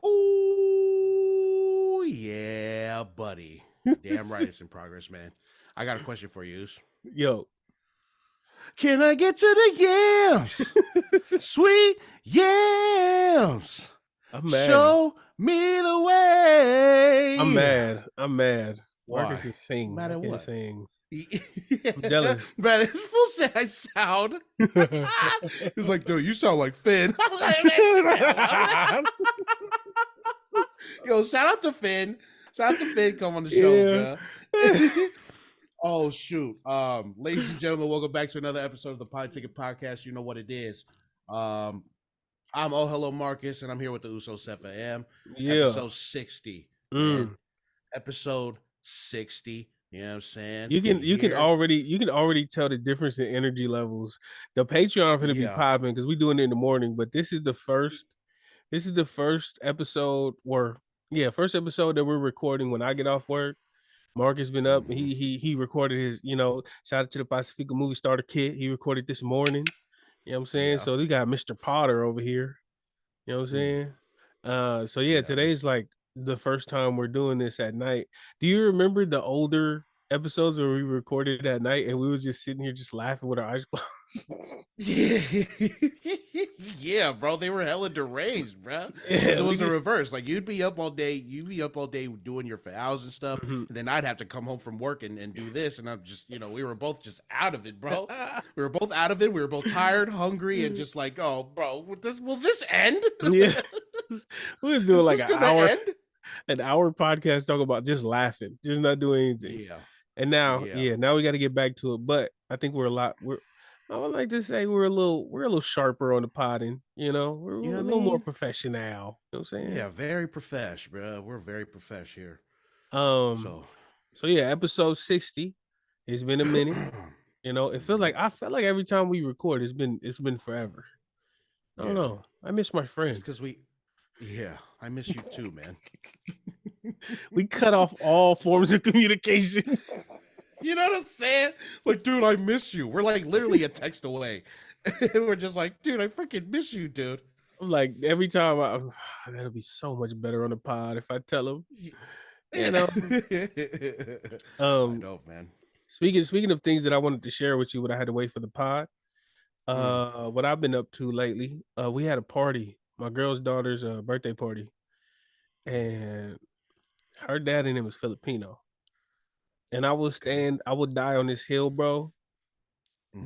Oh, yeah, buddy. Damn right it's in progress, man. I got a question for you. Yo. Can I get to the yams? Sweet yams. I'm mad. Show me the way. I'm mad. Why? Marcus can sing. Mad at I can't what? sing. I'm jealous. Bro, this fool said I sound. He's like, dude, you sound like Finn. Yo, shout out to Finn. Shout out to Finn. Come on the show, bro. Oh, shoot. Ladies and gentlemen, welcome back to another episode of the Polytickin Podcast. You know what it is. I'm Oh Hello Marcus, and I'm here with the Uso Sefa M. Yeah. Episode 60. Episode 60. You know what I'm saying? You can already tell the difference in energy levels. The Patreon gonna be popping because we doing it in the morning, but this is the first episode first episode that we're recording when I get off work. Mark has been up. He recorded his, shout out to the Pacifica Movie Starter Kit. He recorded this morning. You know what I'm saying? So we got Mr. Potter over here. You know what I'm saying? Today's like the first time we're doing this at night. Do you remember the older episodes where we recorded at night and we was just sitting here just laughing with our eyes closed? Yeah, bro, they were hella deranged, bro. It was the reverse. Like you'd be up all day doing your vows and stuff, and then I'd have to come home from work and do this, and I'm just, we were both just out of it, bro. We were both out of it. We were both tired, hungry, and just like, oh, bro, will this end? Yeah, we was doing like an hour podcast talking about just laughing, just not doing anything. Yeah. And now we got to get back to it. But I think I would like to say we're a little sharper on the potting, we're a little more professional. You know what I'm saying? Yeah, very profesh, bro. We're very profesh here. So episode 60. It's been a minute. It feels like I felt like every time we record, it's been forever. I don't know. I miss my friends. Because I miss you too, man. We cut off all forms of communication. You know what I'm saying? Like, dude, I miss you. We're like literally a text away. We're just like, dude, I freaking miss you, dude. I'm like, every time that'll be so much better on the pod if I tell him. I know, man. Speaking of things that I wanted to share with you, what I had to wait for the pod. What I've been up to lately. We had a party, my girl's daughter's birthday party, and her daddy name was Filipino. And I would die on this hill, bro.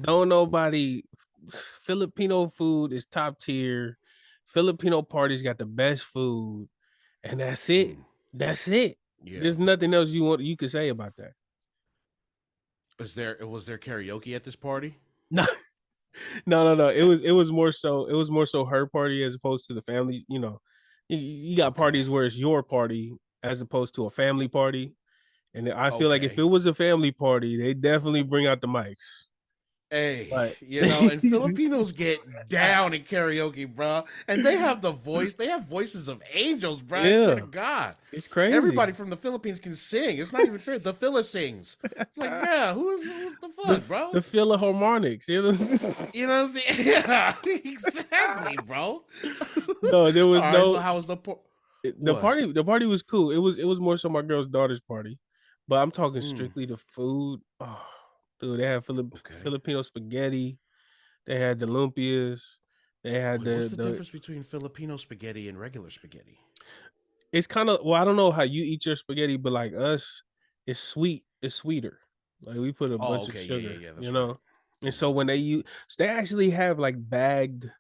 Don't nobody. Filipino food is top tier. Filipino parties got the best food, and that's it. That's it. Yeah. There's nothing else you could say about that. Was there karaoke at this party? No. It was more so her party as opposed to the family. You got parties where it's your party as opposed to a family party. And I feel like if it was a family party, they definitely bring out the mics. Hey, and Filipinos get down in karaoke, bro. And they have the voice. They have voices of angels, bro. Yeah. I swear to God. It's crazy. Everybody from the Philippines can sing. It's not even fair. The Phila sings. It's like, yeah, what the fuck, bro? The Philharmonics. You know what I'm saying? Yeah, exactly, bro. No, there was So how was the party? The party was cool. It was more so my girl's daughter's party. But I'm talking strictly the food. Oh, dude, they had Filipino spaghetti. They had the lumpias. They had what's the difference between Filipino spaghetti and regular spaghetti? It's kind of, I don't know how you eat your spaghetti, but like us, it's sweet. It's sweeter. Like we put a bunch of sugar, right. And so when they actually have like bagged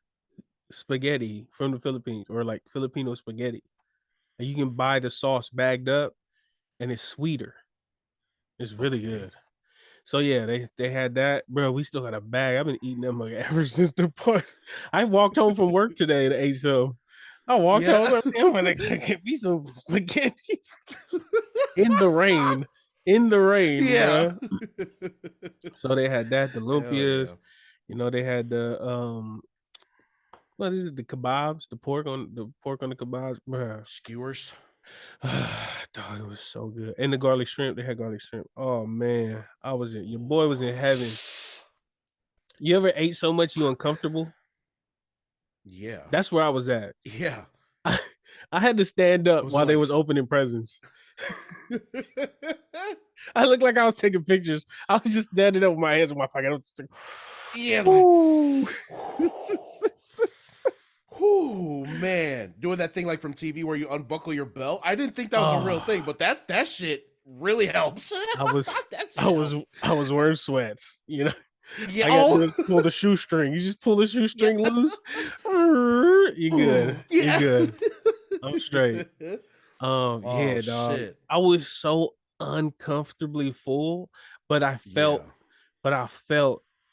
spaghetti from the Philippines or like Filipino spaghetti. And you can buy the sauce bagged up and it's sweeter. It's really good. So yeah, they had that, bro. We still got a bag. I've been eating them like ever since the party. I walked home from work today and ate some. I walked home. I'm gonna get me some spaghetti in the rain. Yeah. Bro. So they had that, the lumpias. They had the what is it? The kebabs, the pork on the kebabs, bro. Skewers. Dog, it was so good. And the garlic shrimp, they had garlic shrimp. Oh man, your boy was in heaven. You ever ate so much you uncomfortable? Yeah. That's where I was at. Yeah. I had to stand up while they was opening presents. I looked like I was taking pictures. I was just standing up with my hands in my pocket. I was like, yeah, like, oh man, doing that thing like from TV where you unbuckle your belt. I didn't think that was a real thing, but that shit really helps. I was wearing sweats, you know. Yeah, I got to pull the shoestring. You just pull the shoestring loose. You good. You good. I'm straight. Yeah, dog. Shit. I was so uncomfortably full, but I felt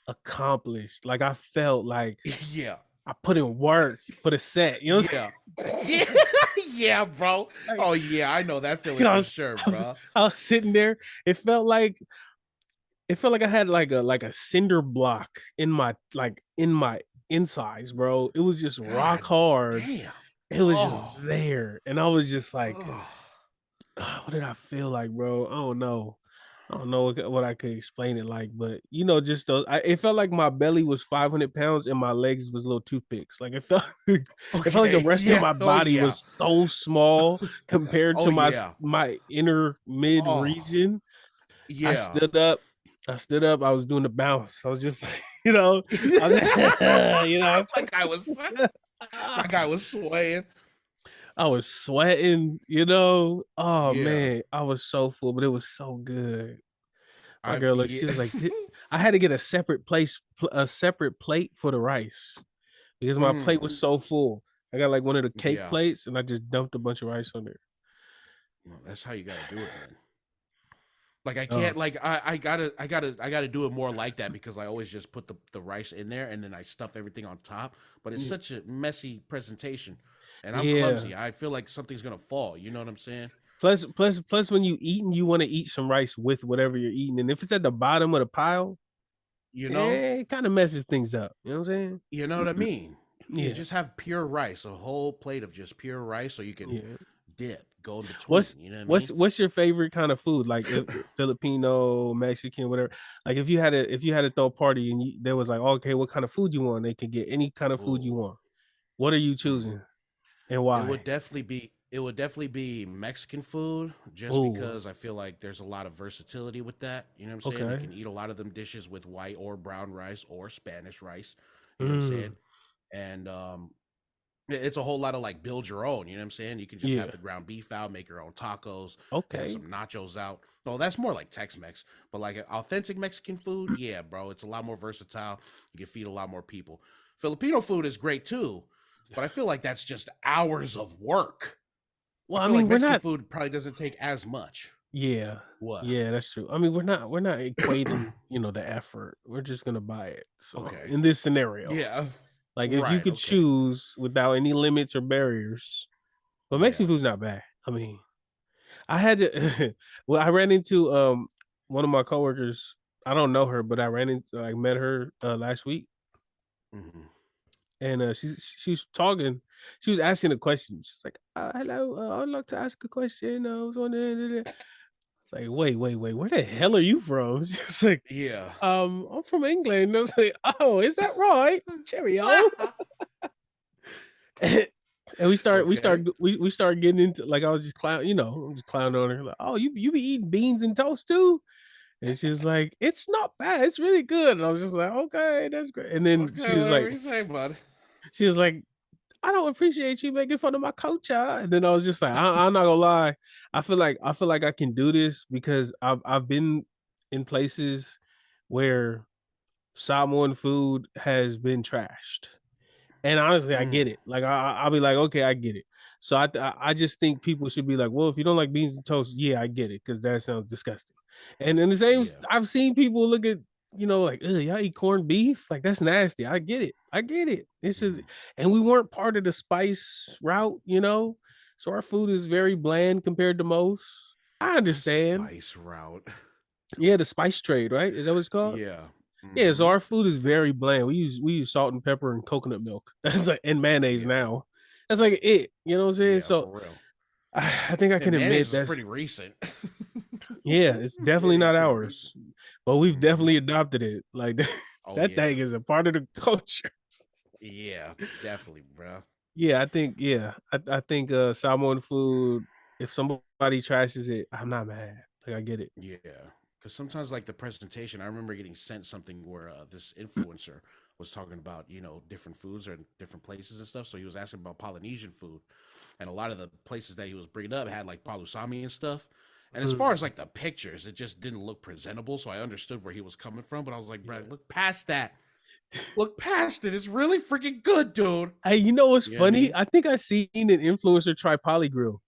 accomplished. Like I felt like I put in work for the set. You know what I'm saying? Yeah, bro. Oh yeah, I know that feeling for sure, bro. I was sitting there. It felt like I had like a cinder block in my insides, bro. It was just rock hard. Damn. It was just there. And I was just like, what did I feel like, bro? I don't know what I could explain it like, but you know, just those. It felt like my belly was 500 pounds and my legs was little toothpicks. Like it felt like the rest of my body was so small compared to my inner mid region. Yeah. I stood up. I was doing the bounce. I was just like, you know, my guy was swaying. I was sweating, you know. Oh man, I was so full, but it was so good. My girl, like she was like, I had to get a separate plate for the rice because my plate was so full. I got like one of the cake plates, and I just dumped a bunch of rice on there. Well, that's how you gotta do it, man. Like I can't I gotta do it more like that because I always just put the rice in there and then I stuff everything on top. But it's such a messy presentation, and I'm clumsy. I feel like something's gonna fall. You know what I'm saying? Plus, when you eating, you want to eat some rice with whatever you're eating, and if it's at the bottom of the pile, you know, it kind of messes things up. You know what I'm saying? You know what I mean? You just have pure rice, a whole plate of just pure rice, so you can dip. Go in between. What's your favorite kind of food? Like Filipino, Mexican, whatever. Like if you had to throw a party and there was like, okay, what kind of food you want? They could get any kind of food you want. What are you choosing, and why? It would definitely be Mexican food, just because I feel like there's a lot of versatility with that. You know what I'm saying? You can eat a lot of them dishes with white or brown rice or Spanish rice. You know what I'm saying? And it's a whole lot of like build your own, you know what I'm saying? You can just have the ground beef out, make your own tacos, have some nachos out. So that's more like Tex-Mex, but like authentic Mexican food, yeah, bro, it's a lot more versatile. You can feed a lot more people. Filipino food is great too, but I feel like that's just hours of work. Well, I mean, Mexican food probably doesn't take as much. Yeah. What? Yeah, that's true. I mean, we're not equating, the effort. We're just gonna buy it. So in this scenario, like if you could choose without any limits or barriers, but Mexican food's not bad. I mean, I had to. Well, I ran into one of my coworkers. I don't know her, but I met her last week, and she's talking. She was asking a question. She's like, "Hello, I'd like to ask a question. I was wondering." Like, wait, where the hell are you from? She was like, I'm from England. I was like, oh, is that right? Cheerio. And we start getting into, like, I was just I'm just clowning on her. Like, oh, you be eating beans and toast too? And she was like, it's not bad. It's really good. And I was just like, okay, that's great. And then she was like, she was like, I don't appreciate you making fun of my culture. And then I was just like, I'm not gonna lie. I feel like I can do this because I've been in places where Samoan food has been trashed. And honestly, I get it. Like I'll be like, okay, I get it. So I just think people should be like, well, if you don't like beans and toast, yeah, I get it, because that sounds disgusting. And in the same, I've seen people look at, like, y'all eat corned beef? Like, that's nasty. I get it. This is, and we weren't part of the spice route, so our food is very bland compared to most. I understand. Spice route. Yeah, the spice trade, right? Is that what it's called? Yeah. Yeah, so our food is very bland. We use salt and pepper and coconut milk. That's like, and mayonnaise now. That's like it. You know what I'm saying? Yeah, so for real. I think I can admit that pretty recent. Yeah, it's definitely not ours, but we've definitely adopted it. Like that thing is a part of the culture. Yeah, definitely, bro. Yeah, I think Samoan food. If somebody trashes it, I'm not mad. Like I get it. Yeah, because sometimes like the presentation, I remember getting sent something where this influencer was talking about different foods or different places and stuff. So he was asking about Polynesian food, and a lot of the places that he was bringing up had like palusami and stuff. And as far as like the pictures, it just didn't look presentable. So I understood where he was coming from, but I was like, Brad, look past that. Look past it. It's really freaking good, dude. Hey, you know what's funny? What I mean? I think I seen an influencer try polygrill.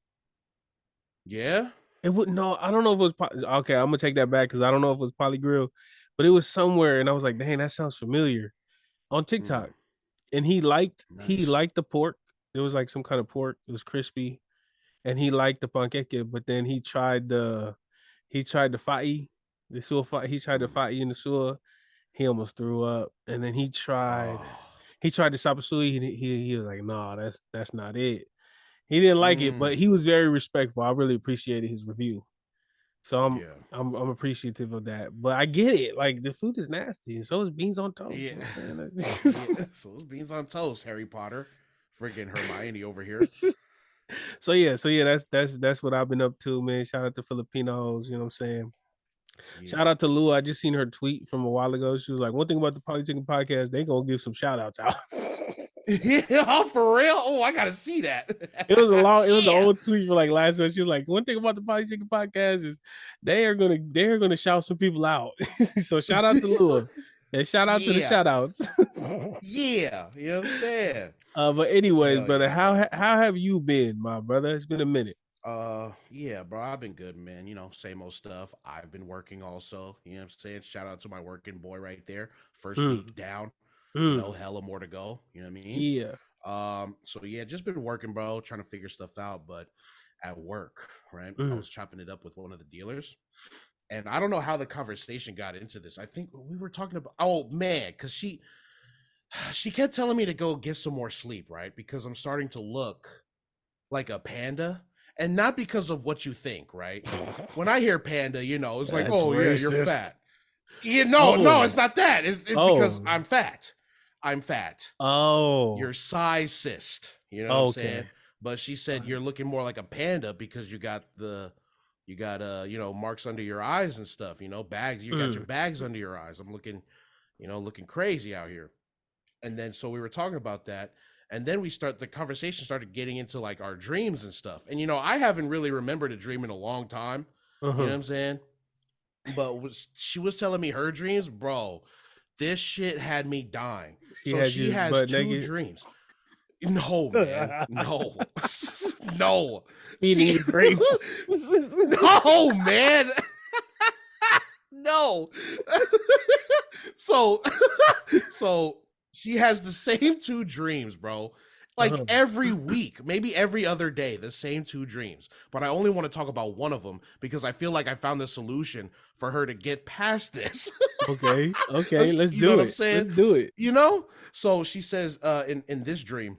Yeah. It would no, I don't know if it was okay. I'm gonna take that back because I don't know if it was polygrill, but it was somewhere, and I was like, dang, that sounds familiar on TikTok. And he liked Nice. the pork. It was like some kind of pork. It was crispy, and he liked the pancake. But then he tried the fa'i, the sua fa'i. He tried the fa'i in the sua. He almost threw up. And then he tried Oh. the sapasui. He was like, no, that's not it. He didn't like it, but he was very respectful. I really appreciated his review. So I'm appreciative of that. But I get it. Like the food is nasty, and so is beans on toast. Yeah. So it's beans on toast, Harry Potter. Freaking Hermione over here. So yeah, that's what I've been up to, man. Shout out to Filipinos, you know what I'm saying? Yeah. Shout out to Lua. I just seen her tweet from a while ago. She was like, one thing about the Polytickin Podcast, they gonna give some shout outs out. Yeah, for real? Oh, I gotta see that. It was an old tweet for like last week. She was like, one thing about the Polytickin Podcast is they are gonna shout some people out. So shout out to Lua. And shout out to the shout outs. Yeah, you know what I'm saying? But anyways, brother, how have you been, my brother? It's been a minute. Yeah, bro, I've been good, man. Same old stuff. I've been working also. You know what I'm saying? Shout out to my working boy right there. First week down. Hella more to go. You know what I mean? Yeah. So yeah, just been working, bro, trying to figure stuff out. But at work, right? I was chopping it up with one of the dealers. And I don't know how the conversation got into this. I think we were talking about, oh man, because she kept telling me to go get some more sleep, right? Because I'm starting to look like a panda. And not because of what you think, right? When I hear panda, it's like, oh racist. Yeah, you're fat. Yeah, no, it's not that. It's because I'm fat. I'm fat. Oh. You're sizist. You know what I'm saying? But she said you're looking more like a panda because you got marks under your eyes and stuff, bags. You got your bags under your eyes. I'm looking, looking crazy out here. And then so we were talking about that. And then the conversation started getting into like our dreams and stuff. And, I haven't really remembered a dream in a long time. You know what I'm saying? But she was telling me her dreams, bro. This shit had me dying. She has two dreams. No, man. No. No. Eating grapes. No, man. No. So she has the same two dreams, bro. Like every week, maybe every other day, the same two dreams. But I only want to talk about one of them because I feel like I found the solution for her to get past this. Okay, let's do it. I'm saying? Let's do it. So she says in this dream,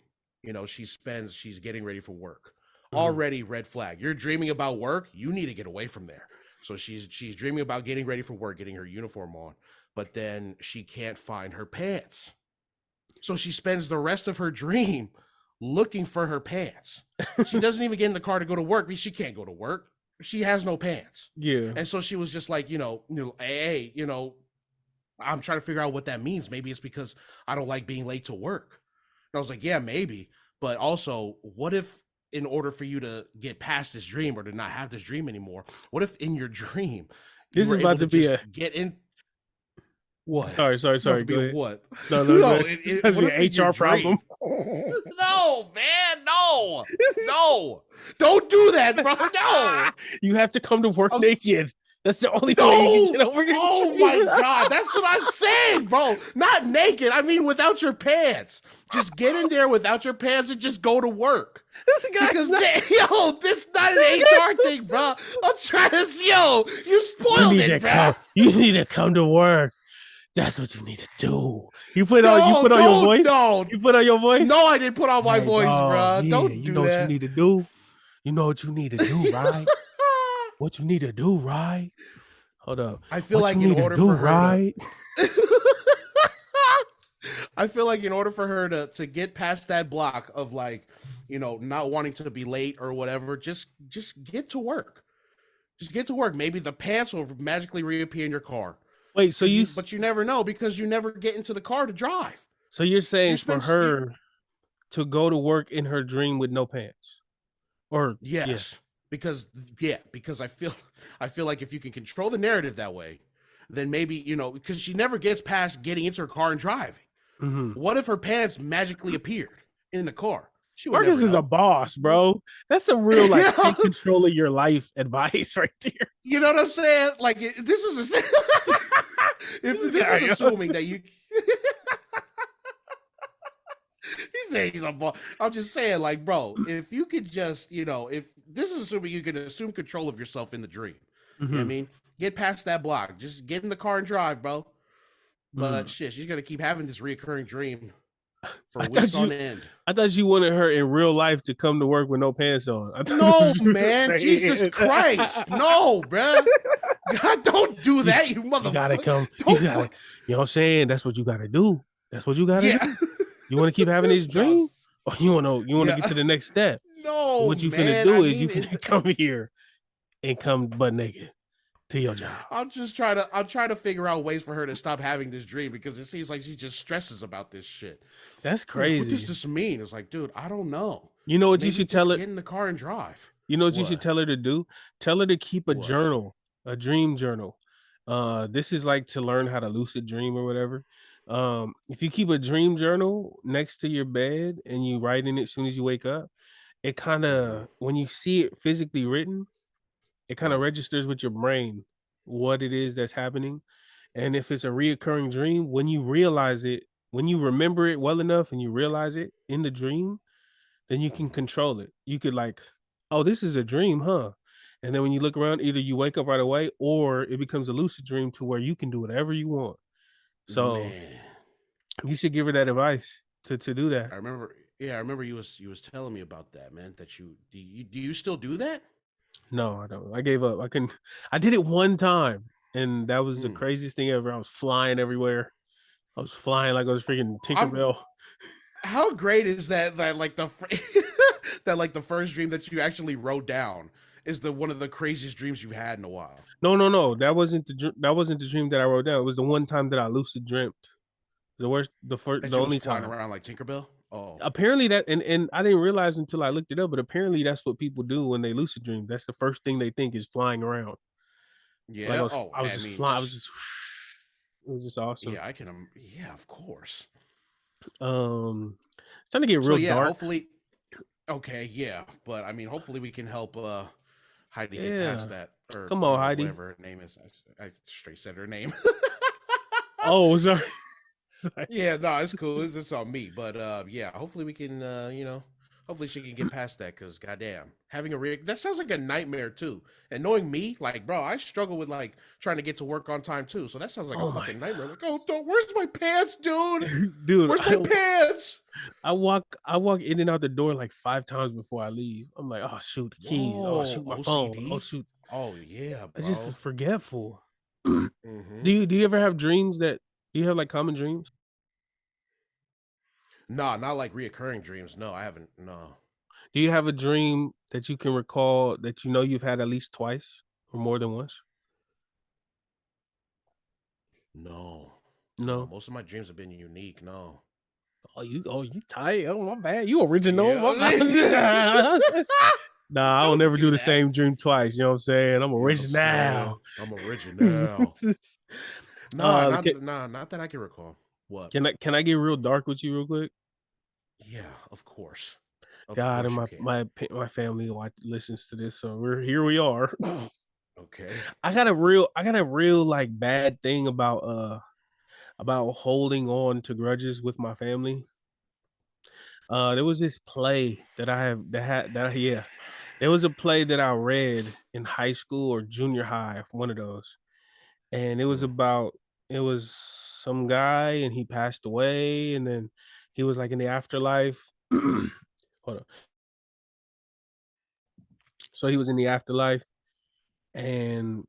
she's getting ready for work. Already red flag. You're dreaming about work. You need to get away from there. So she's dreaming about getting ready for work, getting her uniform on, but then she can't find her pants. So she spends the rest of her dream looking for her pants. She doesn't even get in the car to go to work because she can't go to work. She has no pants. Yeah. And so she was just like, hey, I'm trying to figure out what that means. Maybe it's because I don't like being late to work. And I was like, yeah, maybe. But also, what if in order for you to get past this dream or to not have this dream anymore, what if in your dream, this is about to be get in? What? Sorry. Be what? No. It's supposed to be an HR problem. No, man, no. Don't do that, bro. No. You have to come to work naked. That's the only way you can get over it. Oh my God. That's what I'm saying, bro. Not naked. I mean, without your pants. Just get in there without your pants and just go to work. This is not an HR thing, bro. I'm trying to, you spoiled it, bro. You need to come to work. That's what you need to do. You put on your voice? No. You put on your voice? No, I didn't put on my voice, bro. Yeah, Don't do you know that. What you need to do? You know what you need to do, right? What you need to do, right? Hold up. I feel like in order for her I feel like in order for her to get past that block of like, not wanting to be late or whatever, just get to work. Just get to work. Maybe the pants will magically reappear in your car. Wait, so but you never know because you never get into the car to drive. So you're saying for her to go to work in her dream with no pants? Or yes. Because I feel like if you can control the narrative that way, then maybe, because she never gets past getting into her car and driving. Mm-hmm. What if her pants magically appeared in the car? Marcus is a boss, bro. That's a real like take control of your life advice right there. You know what I'm saying? Like this is assuming that you. He's saying he's a boss. I'm just saying, like, bro, if you could just, if this is assuming you can assume control of yourself in the dream. You know what I mean? Get past that block. Just get in the car and drive, bro. But shit, she's gonna keep having this reoccurring dream for weeks on end. I thought you wanted her in real life to come to work with no pants on. No, man, Jesus Christ, no, bro. God, don't do that, you motherfucker. You gotta come. You know what I'm saying? That's what you gotta do. That's what you gotta do. You want to keep having this dream, or you want to get to the next step? No, what you finna do is you finna come here and come butt naked to your job. I'll try to figure out ways for her to stop having this dream because it seems like she just stresses about this shit. That's crazy. What does this mean? It's like, dude, I don't know. You know what you should tell her? Get in the car and drive. You know what you should tell her to do? Tell her to keep a journal, a dream journal. This is like to learn how to lucid dream or whatever. If you keep a dream journal next to your bed and you write in it as soon as you wake up, it kind of, when you see it physically written, it kind of registers with your brain what it is that's happening. And if it's a reoccurring dream, when you realize it, when you remember it well enough and you realize it in the dream, then you can control it. You could like, oh, this is a dream, huh? And then when you look around, either you wake up right away or it becomes a lucid dream to where you can do whatever you want. So you should give her that advice to do that. I remember you was telling me about that, man. That do you still do that? No, I don't. I gave up. I did it one time, and that was the craziest thing ever. I was flying everywhere. I was flying like I was freaking Tinkerbell. How great is that? That like the the first dream that you actually wrote down is one of the craziest dreams you've had in a while. No. That wasn't the dream that I wrote down. It was the one time that I lucid dreamt. The only time flying around like Tinkerbell. Oh, apparently that, and I didn't realize until I looked it up, but apparently that's what people do when they lucid dream. That's the first thing they think is flying around. Yeah. Like I was just flying. It was just awesome. Yeah, I can. Yeah, of course. It's trying to get real dark. Hopefully. Okay, yeah, but I mean, hopefully we can help Heidi get past that. Or, come on, Heidi. Whatever her name is. I straight said her name. Oh, sorry. Yeah, no, it's cool. It's on me, but yeah, hopefully we can, hopefully she can get past that. Because goddamn, having that sounds like a nightmare too. And knowing me, like, bro, I struggle with like trying to get to work on time too. So that sounds like a fucking nightmare. Like, oh, where's my pants, dude? Dude, where's my pants? I walk in and out the door like 5 times before I leave. I'm like, oh shoot, the keys. Whoa, oh shoot, my phone. Oh shoot. Oh yeah, bro. I just forgetful. Do you ever have dreams that? Do you have like common dreams? No, not like reoccurring dreams. No, I haven't. No. Do you have a dream that you can recall that you know you've had at least twice or more than once? No. Most of my dreams have been unique. No. Oh, you tight. Oh, my bad. You original. Yeah. Nah, I don't never do the same dream twice. You know what I'm saying? I'm original. I'm original. Not that I can recall. What? Can I get real dark with you real quick? Yeah, of course. God, and my family listens to this, so we are. Okay. I got a real like bad thing about holding on to grudges with my family. There was this play that there was a play that I read in high school or junior high, one of those, and it was some guy and he passed away, and then he was like in the afterlife. Hold on. So he was in the afterlife, and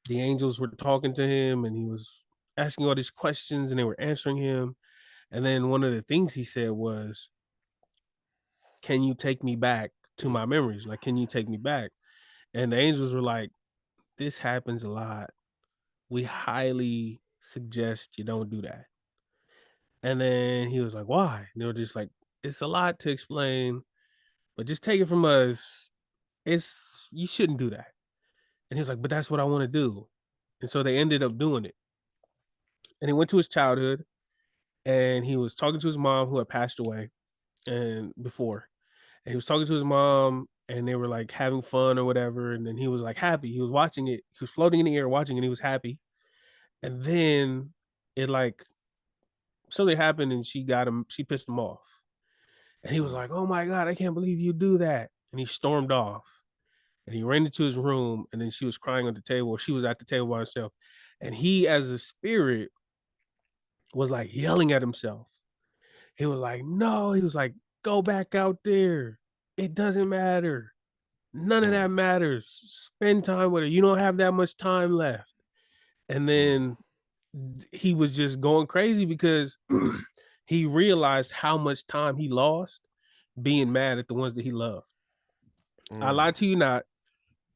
the angels were talking to him, and he was asking all these questions, and they were answering him. And then one of the things he said was, can you take me back to my memories? Like, can you take me back? And the angels were like, this happens a lot. We highly suggest you don't do that. And then he was like, why? And they were just like, it's a lot to explain, but just take it from us. You shouldn't do that. And he was like, but that's what I want to do. And so they ended up doing it. And he went to his childhood and he was talking to his mom who had passed away and before. And he was talking to his mom and they were like having fun or whatever. And then he was like happy. He was watching it. He was floating in the air watching it. And he was happy. And then it like something happened and she pissed him off. And he was like, oh my God, I can't believe you do that. And he stormed off and he ran into his room. And then she was crying on the table. She was at the table by herself. And he, as a spirit, was like yelling at himself. He was like, no, he was like, go back out there. It doesn't matter. None of that matters. Spend time with her. You don't have that much time left. And then he was just going crazy because he realized how much time he lost being mad at the ones that he loved. I lied to you not.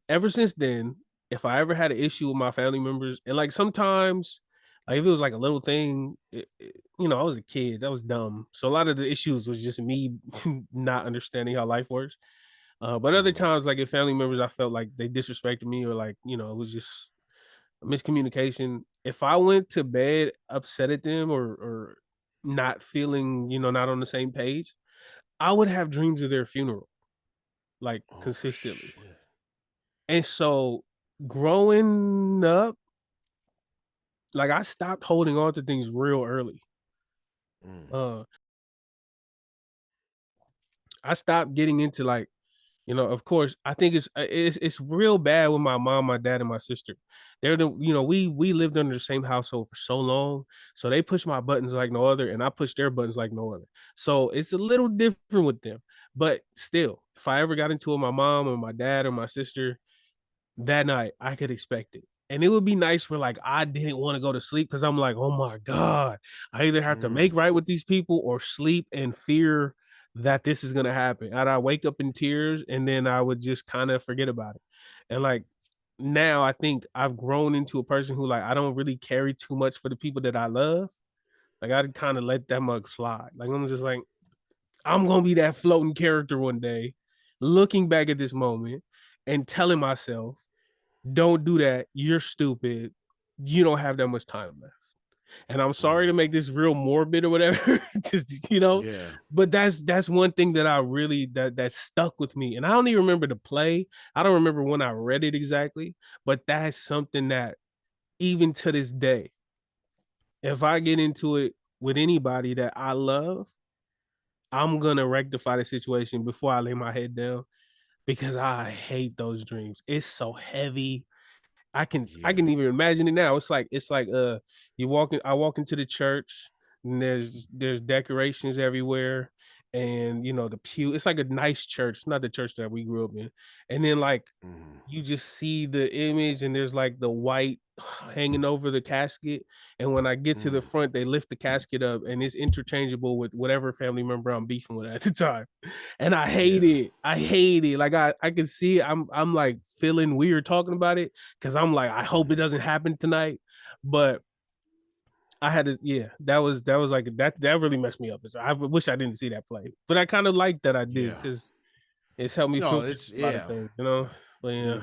Ever since then, if I ever had an issue with my family members, and like sometimes, like if it was like a little thing, I was a kid, that was dumb. So a lot of the issues was just me not understanding how life works. But other times, like if family members, I felt like they disrespected me or like, it was just a miscommunication. If I went to bed upset at them or not feeling, not on the same page, I would have dreams of their funeral, like consistently. Shit. And so growing up, like I stopped holding on to things real early. I stopped getting into like, of course, I think it's real bad with my mom, my dad, and my sister. They're we lived under the same household for so long, so they push my buttons like no other, and I push their buttons like no other. So it's a little different with them, but still, if I ever got into it with my mom or my dad or my sister, that night I could expect it. And it would be nice where like I didn't want to go to sleep because I'm like, oh my God, I either have to make right with these people or sleep and fear that this is gonna happen. And I wake up in tears and then I would just kind of forget about it. And like now I think I've grown into a person who like I don't really carry too much for the people that I love. Like I'd kind of let that mug slide. Like I'm just like, I'm gonna be that floating character one day, looking back at this moment and telling myself, don't do that. You're stupid. You don't have that much time left. And I'm sorry to make this real morbid or whatever, but that's one thing that I really that stuck with me. And I don't even remember the play. I don't remember when I read it exactly, but that's something that even to this day, if I get into it with anybody that I love, I'm gonna rectify the situation before I lay my head down because I hate those dreams. It's so heavy. I can even imagine it now. It's like I walk into the church and there's decorations everywhere and the pew. It's like a nice church. It's not the church that we grew up in. And then like you just see the image and there's like the white hanging over the casket. And when I get to the front, they lift the casket up and it's interchangeable with whatever family member I'm beefing with at the time. And I hate it. I hate it. Like I can see it. I'm like feeling weird talking about it because I'm like, I hope it doesn't happen tonight. But I had to, that was like that really messed me up. I wish I didn't see that play, but I kind of like that I did because it's helped me feel a lot of things, But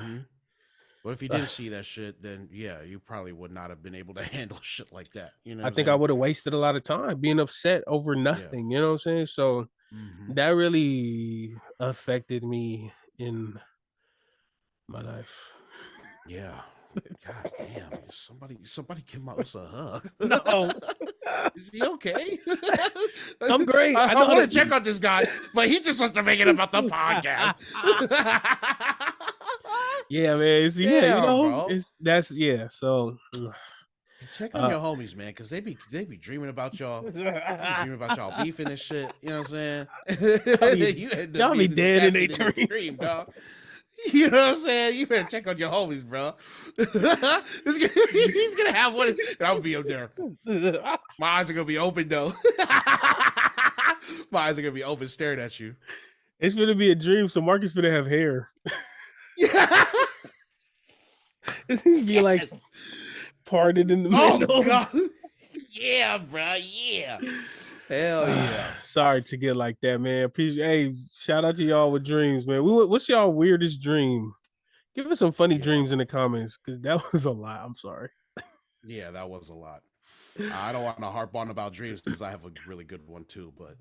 But if you didn't see that shit, then you probably would not have been able to handle shit like that. I think I would have wasted a lot of time being upset over nothing. You know what I'm saying? So that really affected me in my life. Yeah. God damn! Somebody give Mouse a hug. No, is he okay? I'm great. I want to check on this guy, but he just wants to make it about the podcast. Yeah, man. So check on your homies, man, because they be dreaming about y'all. Dreaming about y'all beefing and shit. You know what I'm saying? Y'all be dead in their dream, dog. You know what I'm saying? You better check on your homies, bro. He's gonna have one, and I'll be up there. My eyes are gonna be open though. My eyes are gonna be open, staring at you. It's gonna be a dream. So Marcus gonna have hair. Yeah. It's gonna be like parted in the middle. Oh God. Yeah, bro. Yeah. Hell yeah. Sorry to get like that, man. Appreciate. Hey, shout out to y'all with dreams, man. What's y'all weirdest dream? Give us some funny dreams in the comments, because that was a lot. I'm sorry. Yeah, that was a lot. I don't want to harp on about dreams because I have a really good one too. But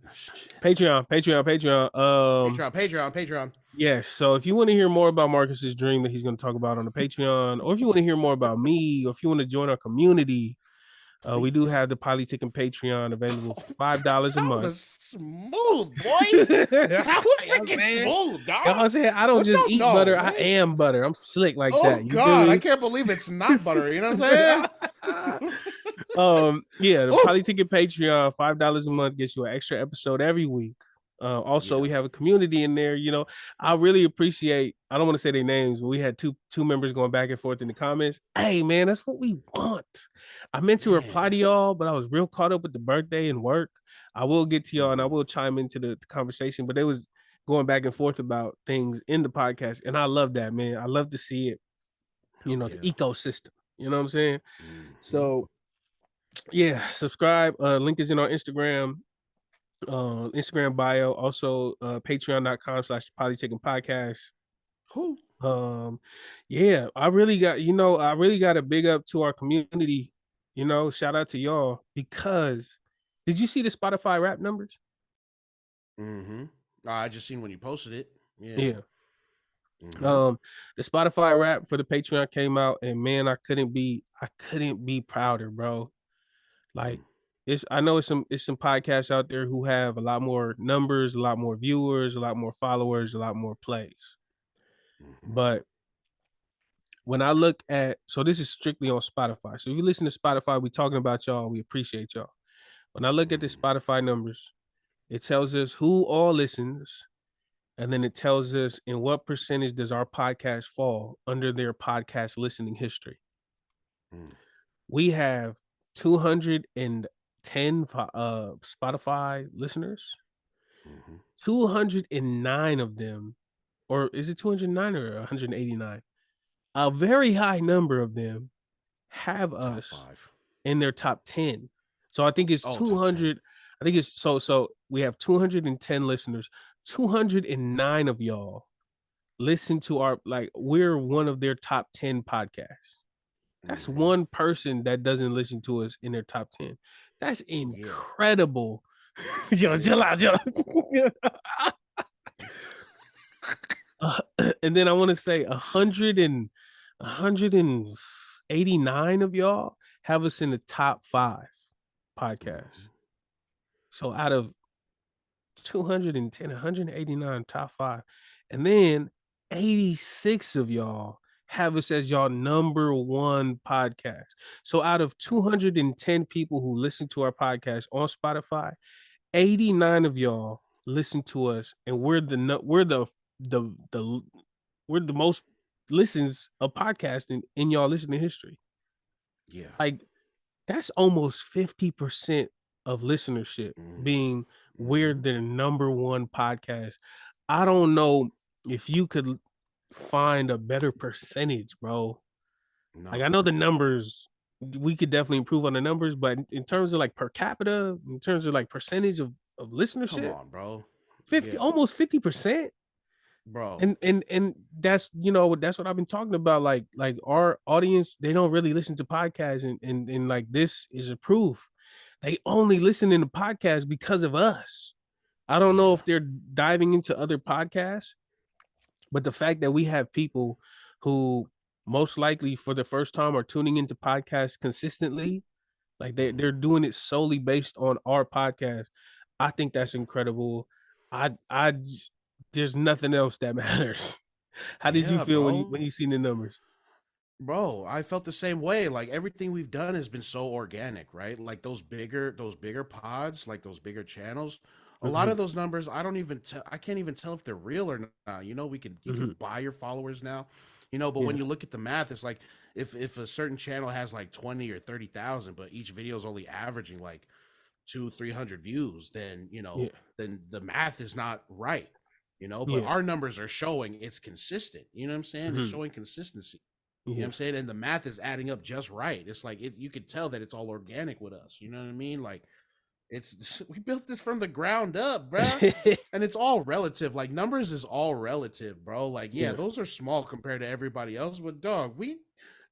Patreon. Patreon. Yes. So if you want to hear more about Marcus's dream that he's going to talk about on the Patreon, or if you want to hear more about me, or if you want to join our community, we do have the Polytickin Patreon available for $5 a month. That was smooth, boy. That was freaking smooth, dog. I said I don't just eat butter. Man. I am butter. I'm slick like that. Oh God, I can't believe it's not butter. You know what I'm saying? Yeah, the Polytickin Patreon, $5 a month gets you an extra episode every week. Also, we have a community in there. You know, I really appreciate. I don't want to say their names, but we had two members going back and forth in the comments. Hey, man, that's what we want. I meant to reply to y'all, but I was real caught up with the birthday and work. I will get to y'all, and I will chime into the conversation. But they was going back and forth about things in the podcast, and I love that, man. I love to see it. You know, the ecosystem. You know what I'm saying? So, yeah, subscribe. Link is in our Instagram bio, also patreon.com/Polytickin Podcast. Yeah, I really got a big up to our community. You know, shout out to y'all, because did you see the Spotify rap numbers? I just seen when you posted it. Yeah. The Spotify rap for the Patreon came out, and man, I couldn't be prouder, bro. Like, I know it's some podcasts out there who have a lot more numbers, a lot more viewers, a lot more followers, a lot more plays. But when I look at, so this is strictly on Spotify. So if you listen to Spotify, we talking about y'all, we appreciate y'all. When I look at the Spotify numbers, it tells us who all listens, and then it tells us in what percentage does our podcast fall under their podcast listening history. We have 210 Spotify listeners. 209 of them, or is it 209 or 189? A very high number of them have us in their top 10. So I think it's 200. I think it's so we have 210 listeners. 209 of y'all listen to our, like, we're one of their top 10 podcasts. That's one person that doesn't listen to us in their top 10. That's incredible. Yo, chill out. And then I want to say 189 of y'all have us in the top 5 podcasts. So out of 210, 189 top 5, and then 86 of y'all have us as y'all number 1 podcast. So out of 210 people who listen to our podcast on Spotify, 89 of y'all listen to us, and we're the most listens of podcasting in y'all listening history. Yeah, like that's almost 50% of listenership being we're the number 1 podcast. I don't know if you could find a better percentage, bro. Like, I know the numbers, we could definitely improve on the numbers, but in terms of like per capita, in terms of like percentage of listenership, come on, bro. 50, almost 50%. Bro. And that's, you know, that's what I've been talking about. Like our audience, they don't really listen to podcasts, and like, this is a proof. They only listen in the podcast because of us. I don't know if they're diving into other podcasts, but the fact that we have people who most likely for the first time are tuning into podcasts consistently, like they're doing it solely based on our podcast, I think that's incredible. There's nothing else that matters. How did you feel when you seen the numbers? Bro, I felt the same way. Like, everything we've done has been so organic, right? Like those bigger pods, like those bigger channels, a lot of those numbers, I can't even tell if they're real or not. You can buy your followers now, but when you look at the math, it's like if a certain channel has like 20 or 30,000, but each video is only averaging like 200-300 views, then then the math is not right. But our numbers are showing it's consistent. You know what I'm saying? It's showing consistency. You know what I'm saying? And the math is adding up just right. It's like you could tell that it's all organic with us. You know what I mean? Like we built this from the ground up, bro. And it's all relative. Like numbers is all relative, bro. Like, those are small compared to everybody else. But dog, we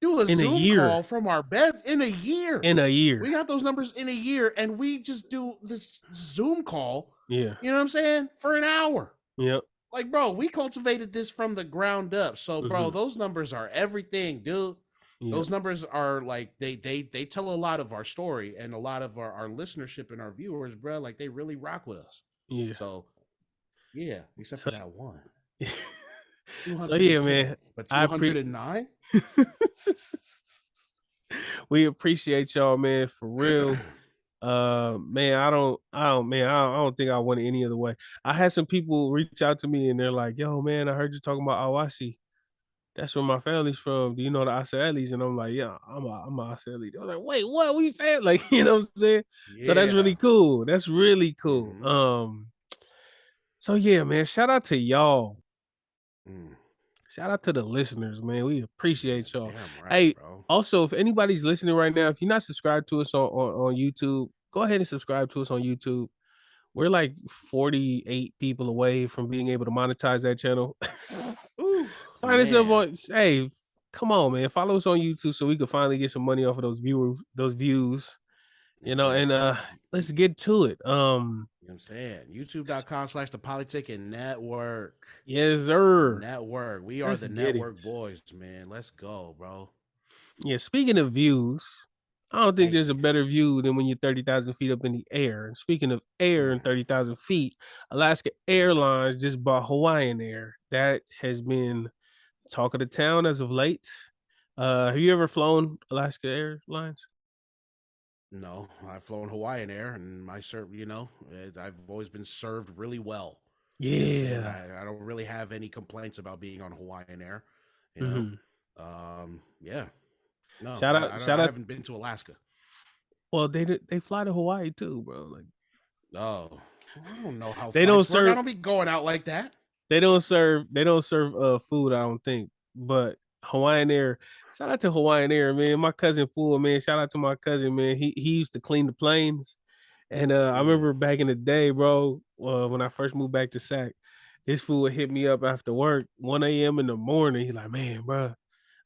do a Zoom call from our bed in a year. We got those numbers in a year, and we just do this Zoom call. Yeah. You know what I'm saying? For an hour. Yep. Like, bro, we cultivated this from the ground up. So, bro, those numbers are everything, dude. Yep. Those numbers are like they tell a lot of our story and a lot of our listenership and our viewers, bro. Like they really rock with us. Yeah. So, yeah, except for that one. So yeah, man. But 209. We appreciate y'all, man, for real. Man, I don't think I went any other way. I had some people reach out to me and they're like, "Yo, man, I heard you talking about Awasi. That's where my family's from. Do you know the Asaelis?" And I'm like, "Yeah, I'm a Asaeli." They're like, "Wait, what? What you saying?" Like, you know what I'm saying? Yeah. So that's really cool. That's really cool. So yeah, man, shout out to y'all. Shout out to the listeners, man. We appreciate y'all. Right, hey, bro. Also, if anybody's listening right now, if you're not subscribed to us on YouTube, go ahead and subscribe to us on YouTube. We're like 48 people away from being able to monetize that channel. Ooh, sign us up on. Hey, come on, man. Follow us on YouTube so we can finally get some money off of those views. And let's get to it. You know what I'm saying? YouTube.com/the Polytickin Network. Yes, sir. Network. We are the network boys, man. Let's go, bro. Yeah, speaking of views, I don't think there's a better view than when you're 30,000 feet up in the air. And speaking of air and 30,000 feet, Alaska Airlines just bought Hawaiian Air. That has been talk of the town as of late. Have you ever flown Alaska Airlines? No, I've flown Hawaiian Air, and I've always been served really well. Yeah, I don't really have any complaints about being on Hawaiian Air. You know, yeah. No, I haven't been to Alaska. Well, they fly to Hawaii too, bro. Like, I don't know how they don't serve. I don't be going out like that. They don't serve food, I don't think, but Hawaiian Air. Shout out to Hawaiian Air, man. My cousin Fool, man. Shout out to my cousin, man. He used to clean the planes. And I remember back in the day, bro, when I first moved back to Sac, this fool would hit me up after work, 1 a.m. in the morning. He's like, "Man, bro,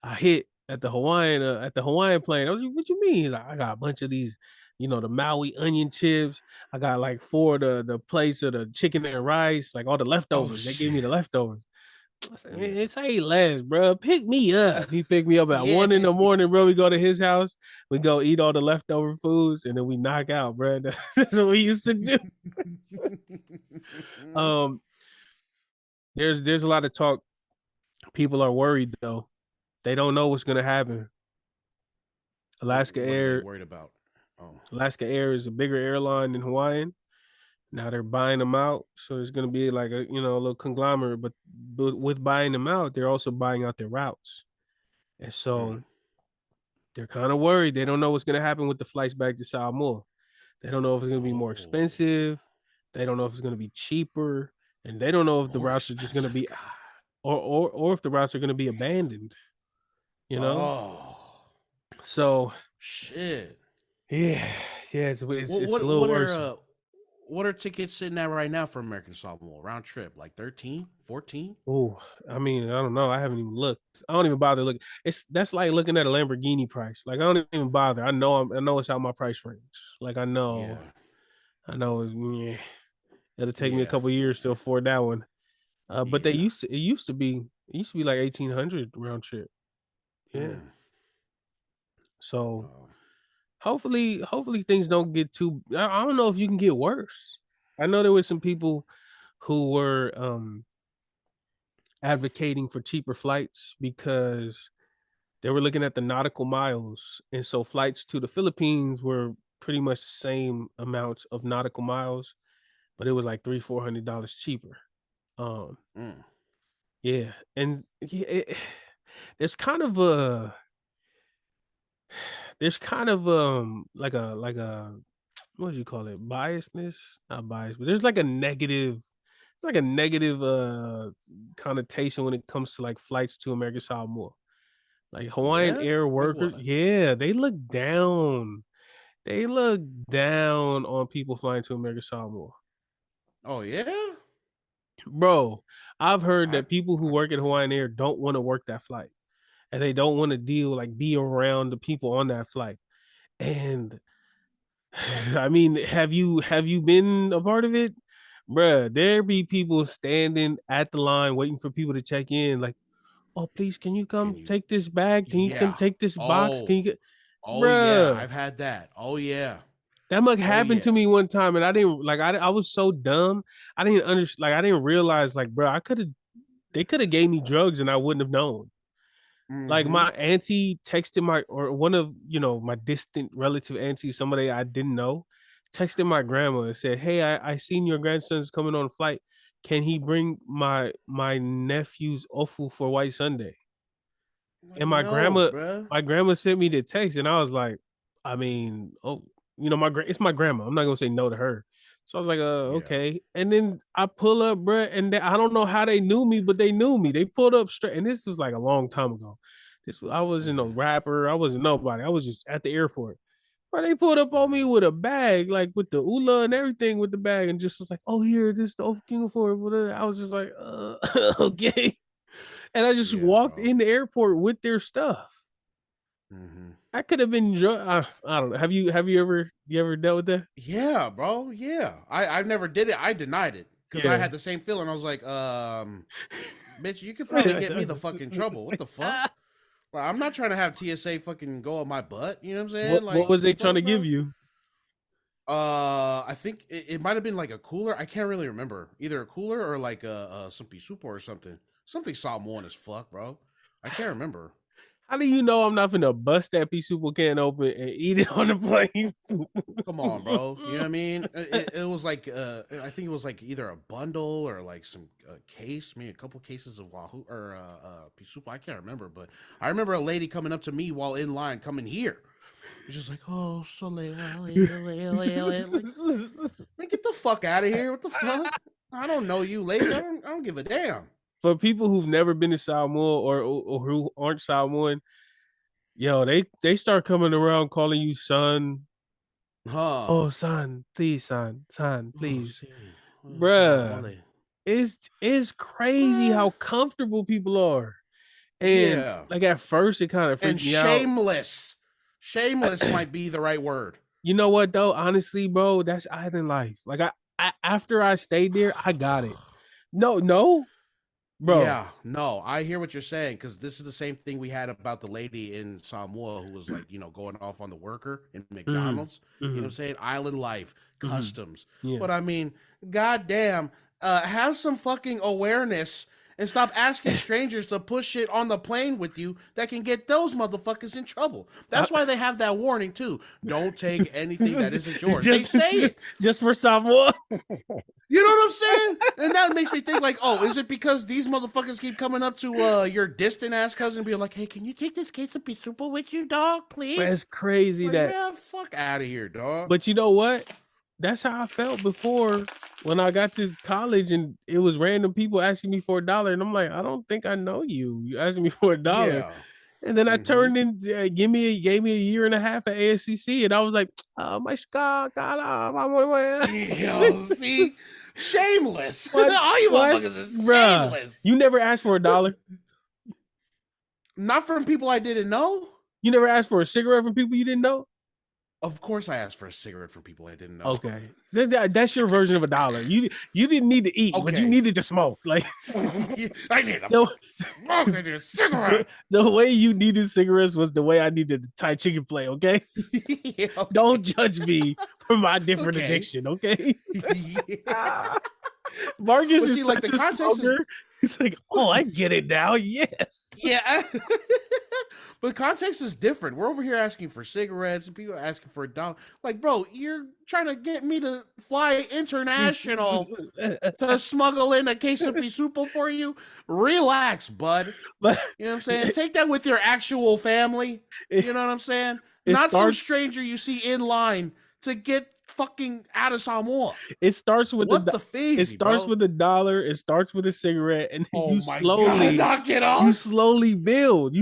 I hit at the Hawaiian plane." I was like, "What you mean?" He's like, "I got a bunch of these, the Maui onion chips. I got like 4 of the plates of the chicken and rice, like all the leftovers. They gave me the leftovers." I said, "Man, it's ain't last, bro. Pick me up." He picked me up at 1 in the morning, bro. We go to his house. We go eat all the leftover foods, and then we knock out, bro. That's what we used to do. There's a lot of talk. People are worried though. They don't know what's gonna happen. Alaska Air. Worried about? Alaska Air is a bigger airline than Hawaiian. Now they're buying them out, so it's going to be like a little conglomerate. But with buying them out, they're also buying out their routes, and so they're kind of worried. They don't know what's going to happen with the flights back to Samoa. They don't know if it's going to be more expensive. They don't know if it's going to be cheaper, and they don't know if the routes are just going to be, or if the routes are going to be abandoned. So shit. Yeah. It's a little worse. What are tickets sitting at right now for American Samoa round trip? Like 13, 14? Oh, I mean, I don't know. I haven't even looked. I don't even bother looking. That's like looking at a Lamborghini price. Like I don't even bother. I know it's out my price range. Like I know it's it'll take me a couple years to afford that one. But it used to be like 1,800 round trip. Yeah. So hopefully things don't get too. I don't know if you can get worse. I know there was some people who were advocating for cheaper flights because they were looking at the nautical miles, and so flights to the Philippines were pretty much the same amounts of nautical miles but it was like $300-$400 cheaper. Yeah, and there's kind of a like a what do you call it? Biasness? Not bias, but there's like a negative connotation when it comes to like flights to American Samoa. Like Hawaiian Yeah? Air Like workers, what? yeah, they look down. They look down on people flying to American Samoa. Oh yeah? Bro, I've heard I that people who work at Hawaiian Air don't want to work that flight. And they don't want to be around the people on that flight. And I mean, have you been a part of it? Bruh, there be people standing at the line waiting for people to check in, like, oh, please, can you can come you take this bag? Can you come Yeah. take this box? Can you get Oh yeah, bruh? I've had that. Oh yeah. That must Oh happened to yeah. me one time, and I didn't like I was so dumb. I didn't understand, like I didn't realize, like, bro, they could have gave me drugs and I wouldn't have known. Like Mm-hmm. my auntie texted or one of my distant relative aunties, somebody I didn't know, texted my grandma and said, "Hey, I seen your grandson's coming on a flight. Can he bring my nephew's offal for White Sunday?" Like, And no, bruh. my grandma sent me the text, and I was like, I mean, oh, it's my grandma. I'm not gonna say no to her. So I was like, Yeah. okay. And then I pull up, bro, and I don't know how they knew me, but they knew me. They pulled up straight, and this was like a long time ago. I wasn't a Mm-hmm. rapper. I wasn't nobody. I was just at the airport. But they pulled up on me with a bag, like with the ULA and everything with the bag, and just was like, "Oh, here, this is the King for it." I was just like, okay. And I just Yeah, walked bro. in the airport with their stuff. Mm-hmm. I could have been I don't know. Have you ever dealt with that? Yeah, bro. Yeah. I never did it. I denied it. Because I Yeah. had the same feeling. I was like, bitch, you could probably get me the fucking trouble. What the fuck? Like, I'm not trying to have TSA fucking go on my butt. You know what I'm saying? What Like, was what the they trying fuck, to give bro? you? I think it might have been like a cooler. I can't really remember. Either a cooler or like some pisupo or something. Something Samoan as fuck, bro. I can't remember. How do you know I'm not gonna bust that piece super can open and eat it on the plane? Come on, bro. You know what I mean? It was like I think it was like either a bundle or like some case, maybe a couple cases of Wahoo or pisupo. I can't remember, but I remember a lady coming up to me while in line, coming here. It's just like, oh, like, get the fuck out of here! What the fuck? I don't know you, lady. I don't give a damn. For people who've never been to Samoa or who aren't Samoan, yo, they start coming around calling you son. Huh? Oh, son, please, son, Oh, please, see, bruh. It's crazy how comfortable people are, and yeah. like at first it kind of And freaked me out. shameless might be the right word. You know what though? Honestly, bro, that's island life. Like I after I stayed there, I got it. No, bro. Yeah, no, I hear what you're saying because this is the same thing we had about the lady in Samoa who was like, going off on the worker in Mm-hmm. McDonald's. You know what Mm-hmm. I'm saying? Island life, Mm-hmm. customs. Yeah. But I mean, goddamn, have some fucking awareness and stop asking strangers to push shit on the plane with you that can get those motherfuckers in trouble. That's why they have that warning too. Don't take anything that isn't yours. They say it just for Samoa. You know what I'm saying? And that makes me think like, oh, is it because these motherfuckers keep coming up to your distant ass cousin and being like, hey, can you take this case of pisupo with you, dog, please? It's crazy like, that. Man, fuck out of here, dog. But you know what? That's how I felt before when I got to college and it was random people asking me for $1. And I'm like, I don't think I know you. You asking me for $1. Yeah. And then I turned in, gave me a year and a half at ASCC, and I was like, oh my God, Yo, see? Shameless. All you motherfuckers is shameless. You never asked for $1? Not from people I didn't know. You never asked for a cigarette from people you didn't know? Of course I asked for a cigarette from people I didn't know. Okay. That's your version of $1. You didn't need to eat, but you needed to smoke. Like I need a smoke. I need a cigarette. The way you needed cigarettes was the way I needed the Thai chicken play, okay? Yeah, okay. Don't judge me for my different addiction, okay? Yeah. Marcus is like the context. He's like, oh, I get it now. Yes. Yeah. But context is different. We're over here asking for cigarettes and people are asking for $1. Like, bro, you're trying to get me to fly international to smuggle in a case of pisupo for you? Relax, bud. But you know what I'm saying? Take that with your actual family. You know what I'm saying? Not some stranger you see in line to get fucking out of Samoa. It starts with what the feezy, It starts with $1. It starts with a cigarette, and then you slowly knock it off. You slowly build.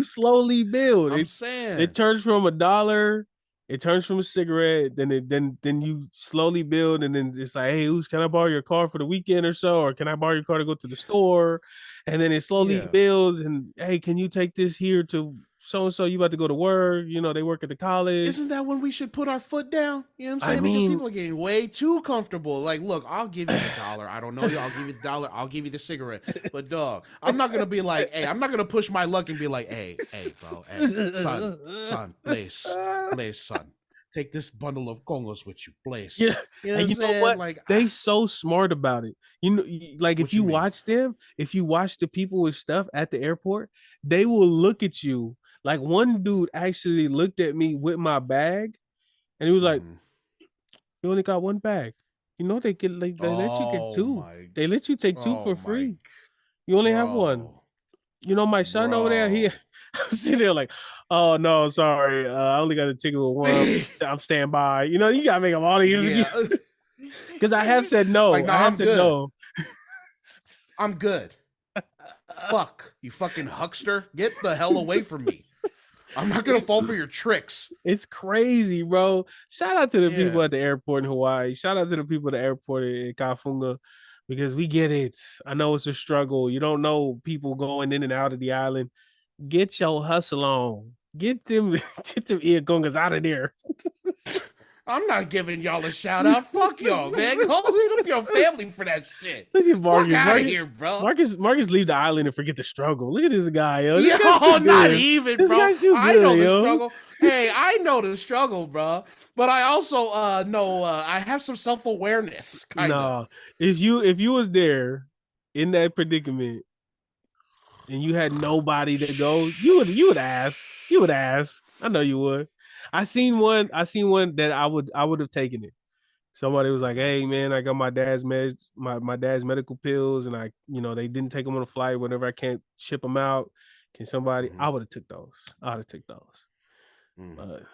I'm saying it turns from $1. It turns from a cigarette, then you slowly build, and then it's like, hey, can I borrow your car for the weekend or so, or can I borrow your car to go to the store? And then it slowly builds, and hey, can you take this here to so and so? You about to go to work? You know, they work at the college. Isn't that when we should put our foot down? You know what I'm saying? Because people are getting way too comfortable. Like, look, I'll give you $1. I don't know you. I'll give you $1. I'll give you the cigarette. But dog, I'm not gonna be like, hey, I'm not gonna push my luck and be like, hey, bro, hey, son, please, son. Take this bundle of congos with you, please. Yeah, you know, and you know what? Like, they so smart about it. You know, like if you watch them, if you watch the people with stuff at the airport, they will look at you. Like one dude actually looked at me with my bag, and he was like, "You only got one bag. You know they let you get two. They let you take two for free. You only have one. You know my son over there. He I'm sitting there like, oh no, sorry. I only got a ticket with one. I'm staying by. You know, you gotta make them all these excuses. Because I have said no. Like, no, I have said no. I'm good. Fuck, you fucking huckster. Get the hell away from me. I'm not gonna fall for your tricks. It's crazy, bro. Shout out to the people at the airport in Hawaii. Shout out to the people at the airport in Kafunga, because we get it. I know it's a struggle. You don't know people going in and out of the island. Get your hustle on. Get them Iakongas out of there. I'm not giving y'all a shout out. Fuck y'all, man. Go lead up your family for that shit. Look at Marcus. Fuck out of here, bro. Marcus leave the island and forget the struggle. Look at this guy, yo. Not even, this bro. Guy's too good, I know yo. the struggle. Hey, I know the struggle, bro. But I also know I have some self-awareness. No, if you was there in that predicament and you had nobody to go, you would ask. You would ask. I know you would. I seen one that I would have taken it. Somebody was like, "Hey man, I got my dad's my dad's medical pills, and they didn't take them on a flight. Whenever I can't ship them out, can somebody?" I would have took those.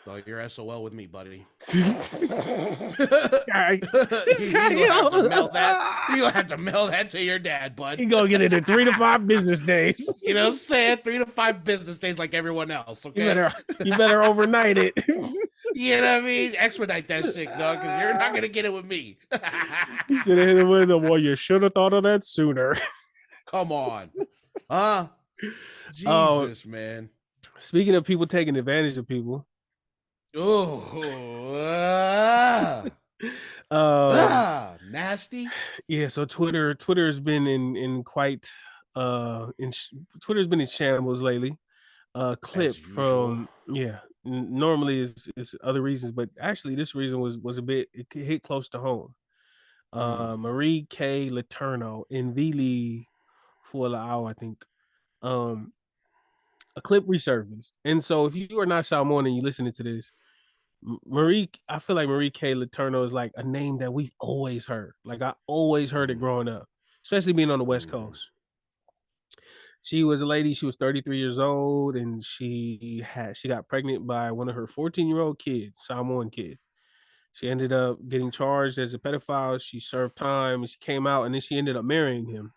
So you're SOL with me, buddy. You gonna have to mail that to your dad, bud. You gonna get it in 3 to 5 business days. You know what I'm saying? 3 to 5 business days like everyone else. Okay. You better overnight it. You know what I mean? Expedite that shit, dog, because you're not gonna get it with me. You should have hit it with well, you should have thought of that sooner. Come on. Jesus, man. Speaking of people taking advantage of people. Nasty. Yeah, so Twitter has been in quite Twitter's been in shambles lately. Clip from normally is other reasons, but actually this reason was a bit, it hit close to home. Mary Kay Letourneau and Vili Fualaau, I think. A clip resurfaced. And so if you are not Samoan and you listening to this, I feel like Mary Kay Letourneau is like a name that we've always heard. Like I always heard it growing up, especially being on the West Coast. She was a lady, she was 33 years old, and she got pregnant by one of her 14-year-old kids, Samoan kid. She ended up getting charged as a pedophile. She served time and she came out, and then she ended up marrying him.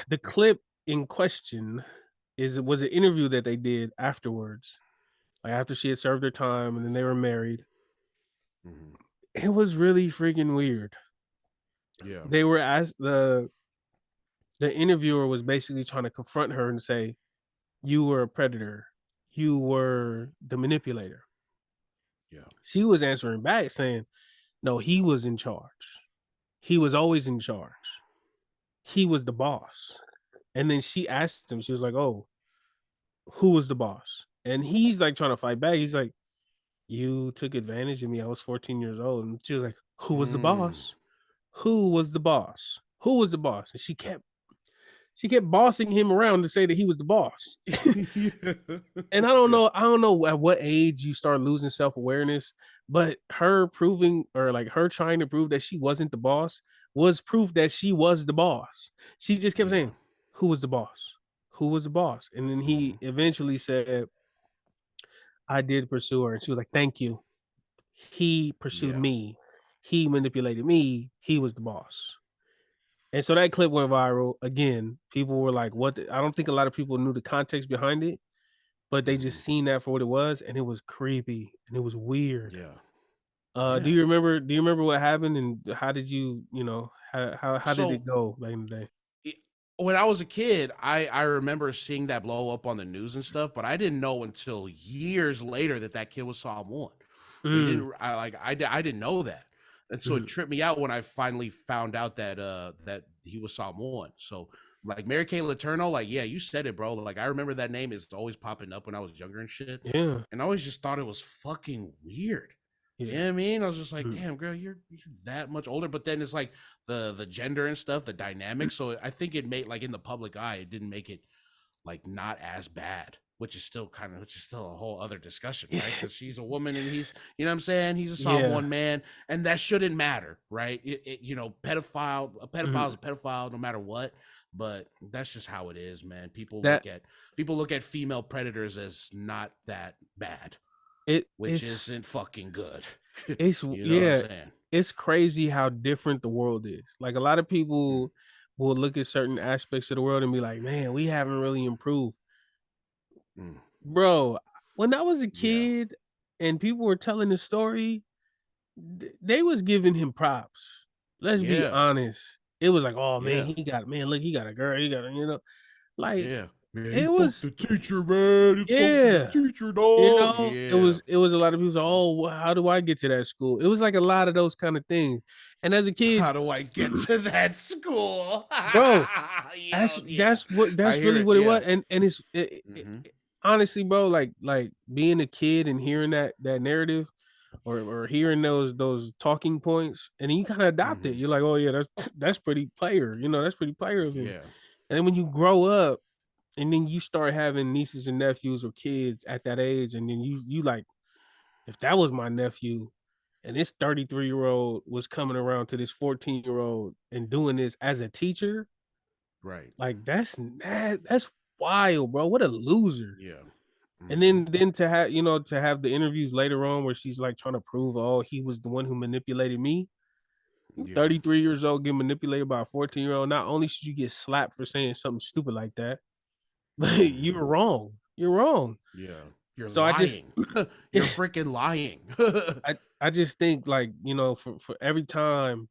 The clip in question was an interview that they did afterwards, like after she had served her time, and then they were married. It was really freaking weird. Yeah, they were asked, the interviewer was basically trying to confront her and say, "You were a predator. You were the manipulator." Yeah, she was answering back saying, "No, he was in charge. He was always in charge. He was the boss." And then she asked him, she was like, "Oh, who was the boss?" And he's like trying to fight back. He's like, "You took advantage of me. I was 14 years old." And she was like, "Who was the boss? Who was the boss? Who was the boss?" And she kept She kept bossing him around to say that he was the boss. And I don't know at what age you start losing self-awareness, but her proving or like her trying to prove that she wasn't the boss was proof that she was the boss. She just kept saying, "Who was the boss? Who was the boss?" And then he eventually said, "I did pursue her." And she was like, "Thank you. He pursued me. He manipulated me. He was the boss." And so that clip went viral. Again, people were like, "What?" I don't think a lot of people knew the context behind it, but they just seen that for what it was, and it was creepy and it was weird. Do you remember what happened, and how did how did it go back in the day? When I was a kid, I remember seeing that blow up on the news and stuff, but I didn't know until years later that kid was Samoan. I didn't know that. And so it tripped me out when I finally found out that that he was Samoan. So like Mary Kay Letourneau, like, yeah, you said it, bro. Like I remember that name is always popping up when I was younger and shit. Yeah. And I always just thought it was fucking weird. Yeah. You know what I mean? I was just like, damn, girl, you're that much older. But then it's like the gender and stuff, the dynamics. So I think it made, like, in the public eye, it didn't make it like not as bad, which is still a whole other discussion, right? Because she's a woman and he's, you know what I'm saying? He's a Samoan man, and that shouldn't matter, right? A pedophile is a pedophile no matter what. But that's just how it is, man. People look at female predators as not that bad. Which isn't fucking good. It's what I'm saying? It's crazy how different the world is. Like a lot of people will look at certain aspects of the world and be like, "Man, we haven't really improved." Bro, when I was a kid and people were telling the story, they was giving him props. Let's be honest. It was like, "Oh man, he got a girl, he got a, like." Man, it was the teacher, man. The teacher, dog. It was a lot of people say, "Oh, how do I get to that school?" It was like a lot of those kind of things. And as a kid, how do I get to that school, bro? That's really what it was. And it's honestly, bro, like being a kid and hearing that narrative or hearing those talking points, and then you kind of adopt it. You're like, "Oh yeah, that's pretty player, that's pretty player of him." And then when you grow up, and then you start having nieces and nephews or kids at that age, and then you like, if that was my nephew, and this 33-year-old was coming around to this 14-year-old and doing this as a teacher, right? Like that's wild, bro. What a loser. Yeah. And then to have the interviews later on where she's like trying to prove, oh, he was the one who manipulated me. 33 years old, get manipulated by a 14-year-old. Not only should you get slapped for saying something stupid like that, but you're wrong. You're wrong. Yeah. You're lying. You're freaking lying. I just think, like, for every time,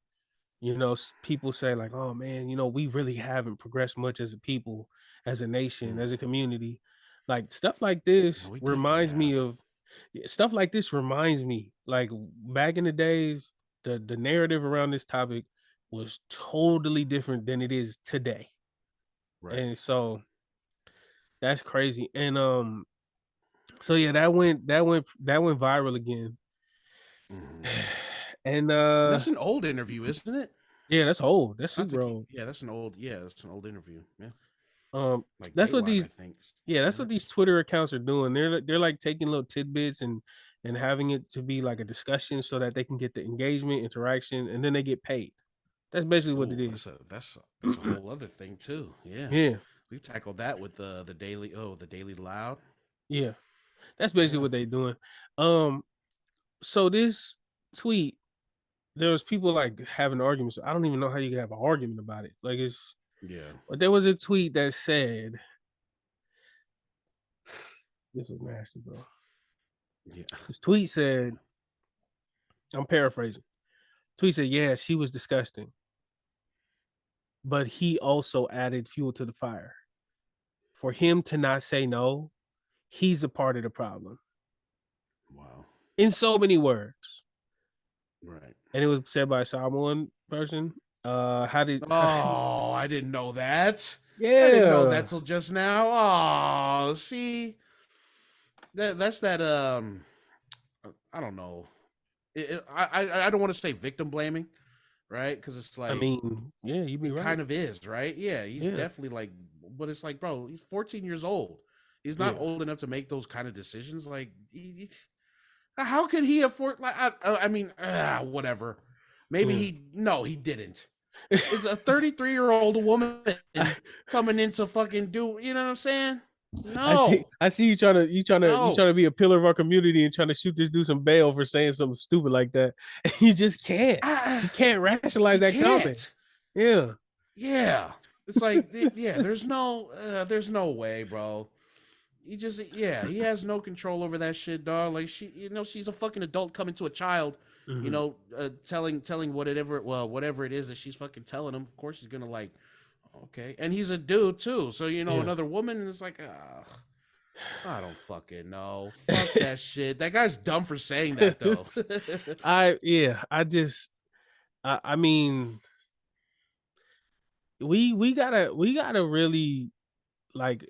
people say like, oh man, we really haven't progressed much as a people, as a nation, as a community. Like stuff like this reminds me, like back in the days, the narrative around this topic was totally different than it is today. Right. And so that's crazy. And so yeah, that went viral again. And that's an old interview, isn't it? Yeah, that's old. That's super old. Yeah, that's an old interview. Yeah. Like that's what these that's what these Twitter accounts are doing. They're like taking little tidbits and having it to be like a discussion so that they can get the engagement, interaction, and then they get paid. That's basically what it is. That's a whole other thing too. Yeah. Yeah. We tackled that with the Daily Loud. Yeah. That's basically what they're doing. So this tweet, there was people like having arguments. I don't even know how you can have an argument about it. Like it's But there was a tweet that said, this was nasty, bro. Yeah. This tweet said, I'm paraphrasing. Tweet said, yeah, she was disgusting. But he also added fuel to the fire. For him to not say no, he's a part of the problem. Wow. In so many words. Right. And it was said by a Samoan person. I didn't know that. Yeah. I didn't know that till just now. Oh, see. That's that I don't know. I don't want to say victim blaming, right? Because it's I like mean, yeah, you be it right. kind of is, right? Yeah, he's Yeah, definitely like, but it's like, bro, he's 14 years old. He's not yeah. old enough to make those kind of decisions. Like, how could he afford? Like, I mean, whatever. Maybe Yeah. he didn't. It's a 33-year-old woman I, coming in to fucking do. You know what I'm saying? I No, see you trying no, to be a pillar of our community and trying to shoot this dude some bail for saying something stupid like that. And you just can't. I, You can't rationalize you that comment. can't. Yeah. Yeah, it's like, yeah, there's no way, bro. He has no control over that shit, dog. Like, she's a fucking adult coming to a child, Mhm. telling whatever it is that she's fucking telling him. Of course he's gonna like, okay. And he's a dude too, so Yeah. another woman is like, I don't fucking know. Fuck that shit. That guy's dumb for saying that though. I mean, we gotta really, like,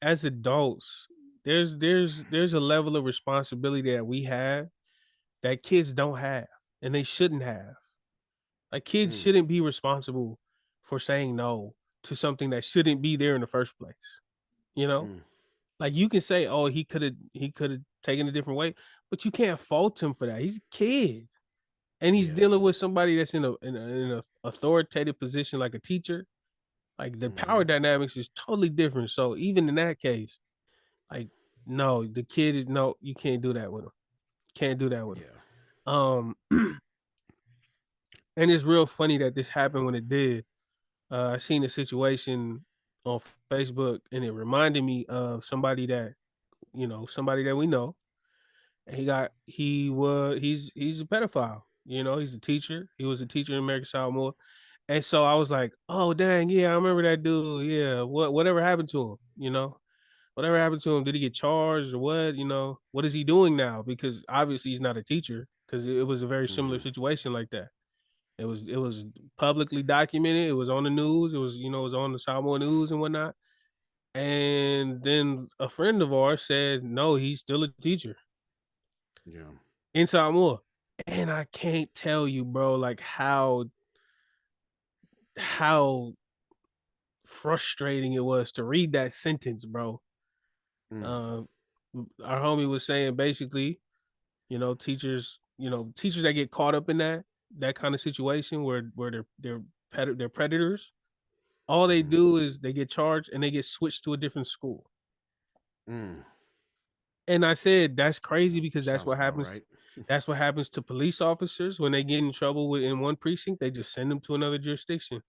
as adults, there's a level of responsibility that we have that kids don't have and they shouldn't have. Like, kids Mm, shouldn't be responsible for saying no to something that shouldn't be there in the first place. You know? mm, Like, you can say, "Oh, he could have taken a different way," but you can't fault him for that. He's a kid, and he's yeah. dealing with somebody that's in a authoritative position like a teacher. Like, the Mm-hmm. power dynamics is totally different. So even in that case, like, no, the kid is no, you can't do that with him. Can't do that with him. Yeah. Um, and it's real funny that this happened when it did. I seen a situation on Facebook, and it reminded me of somebody that we know. And he's a pedophile. He's a teacher. He was a teacher in American Samoa. And so I was like, oh dang, yeah, I remember that dude. Yeah, whatever happened to him? Whatever happened to him? Did he get charged or what? What is he doing now? Because obviously he's not a teacher, because it was a very similar Mm-hmm. situation like that. It was publicly documented. It was on the news. It was on the Samoa news and whatnot. And then a friend of ours said, no, he's still a teacher Yeah. in Samoa. And I can't tell you, bro, like how frustrating it was to read that sentence, bro. Mm, Uh, our homie was saying basically, teachers that get caught up in that kind of situation where they're predators. All they mm-hmm. do is they get charged and they get switched to a different school. Mm. And I said, that's crazy, because Sounds about right. that's what happens to police officers when they get in trouble in one precinct. They just send them to another jurisdiction.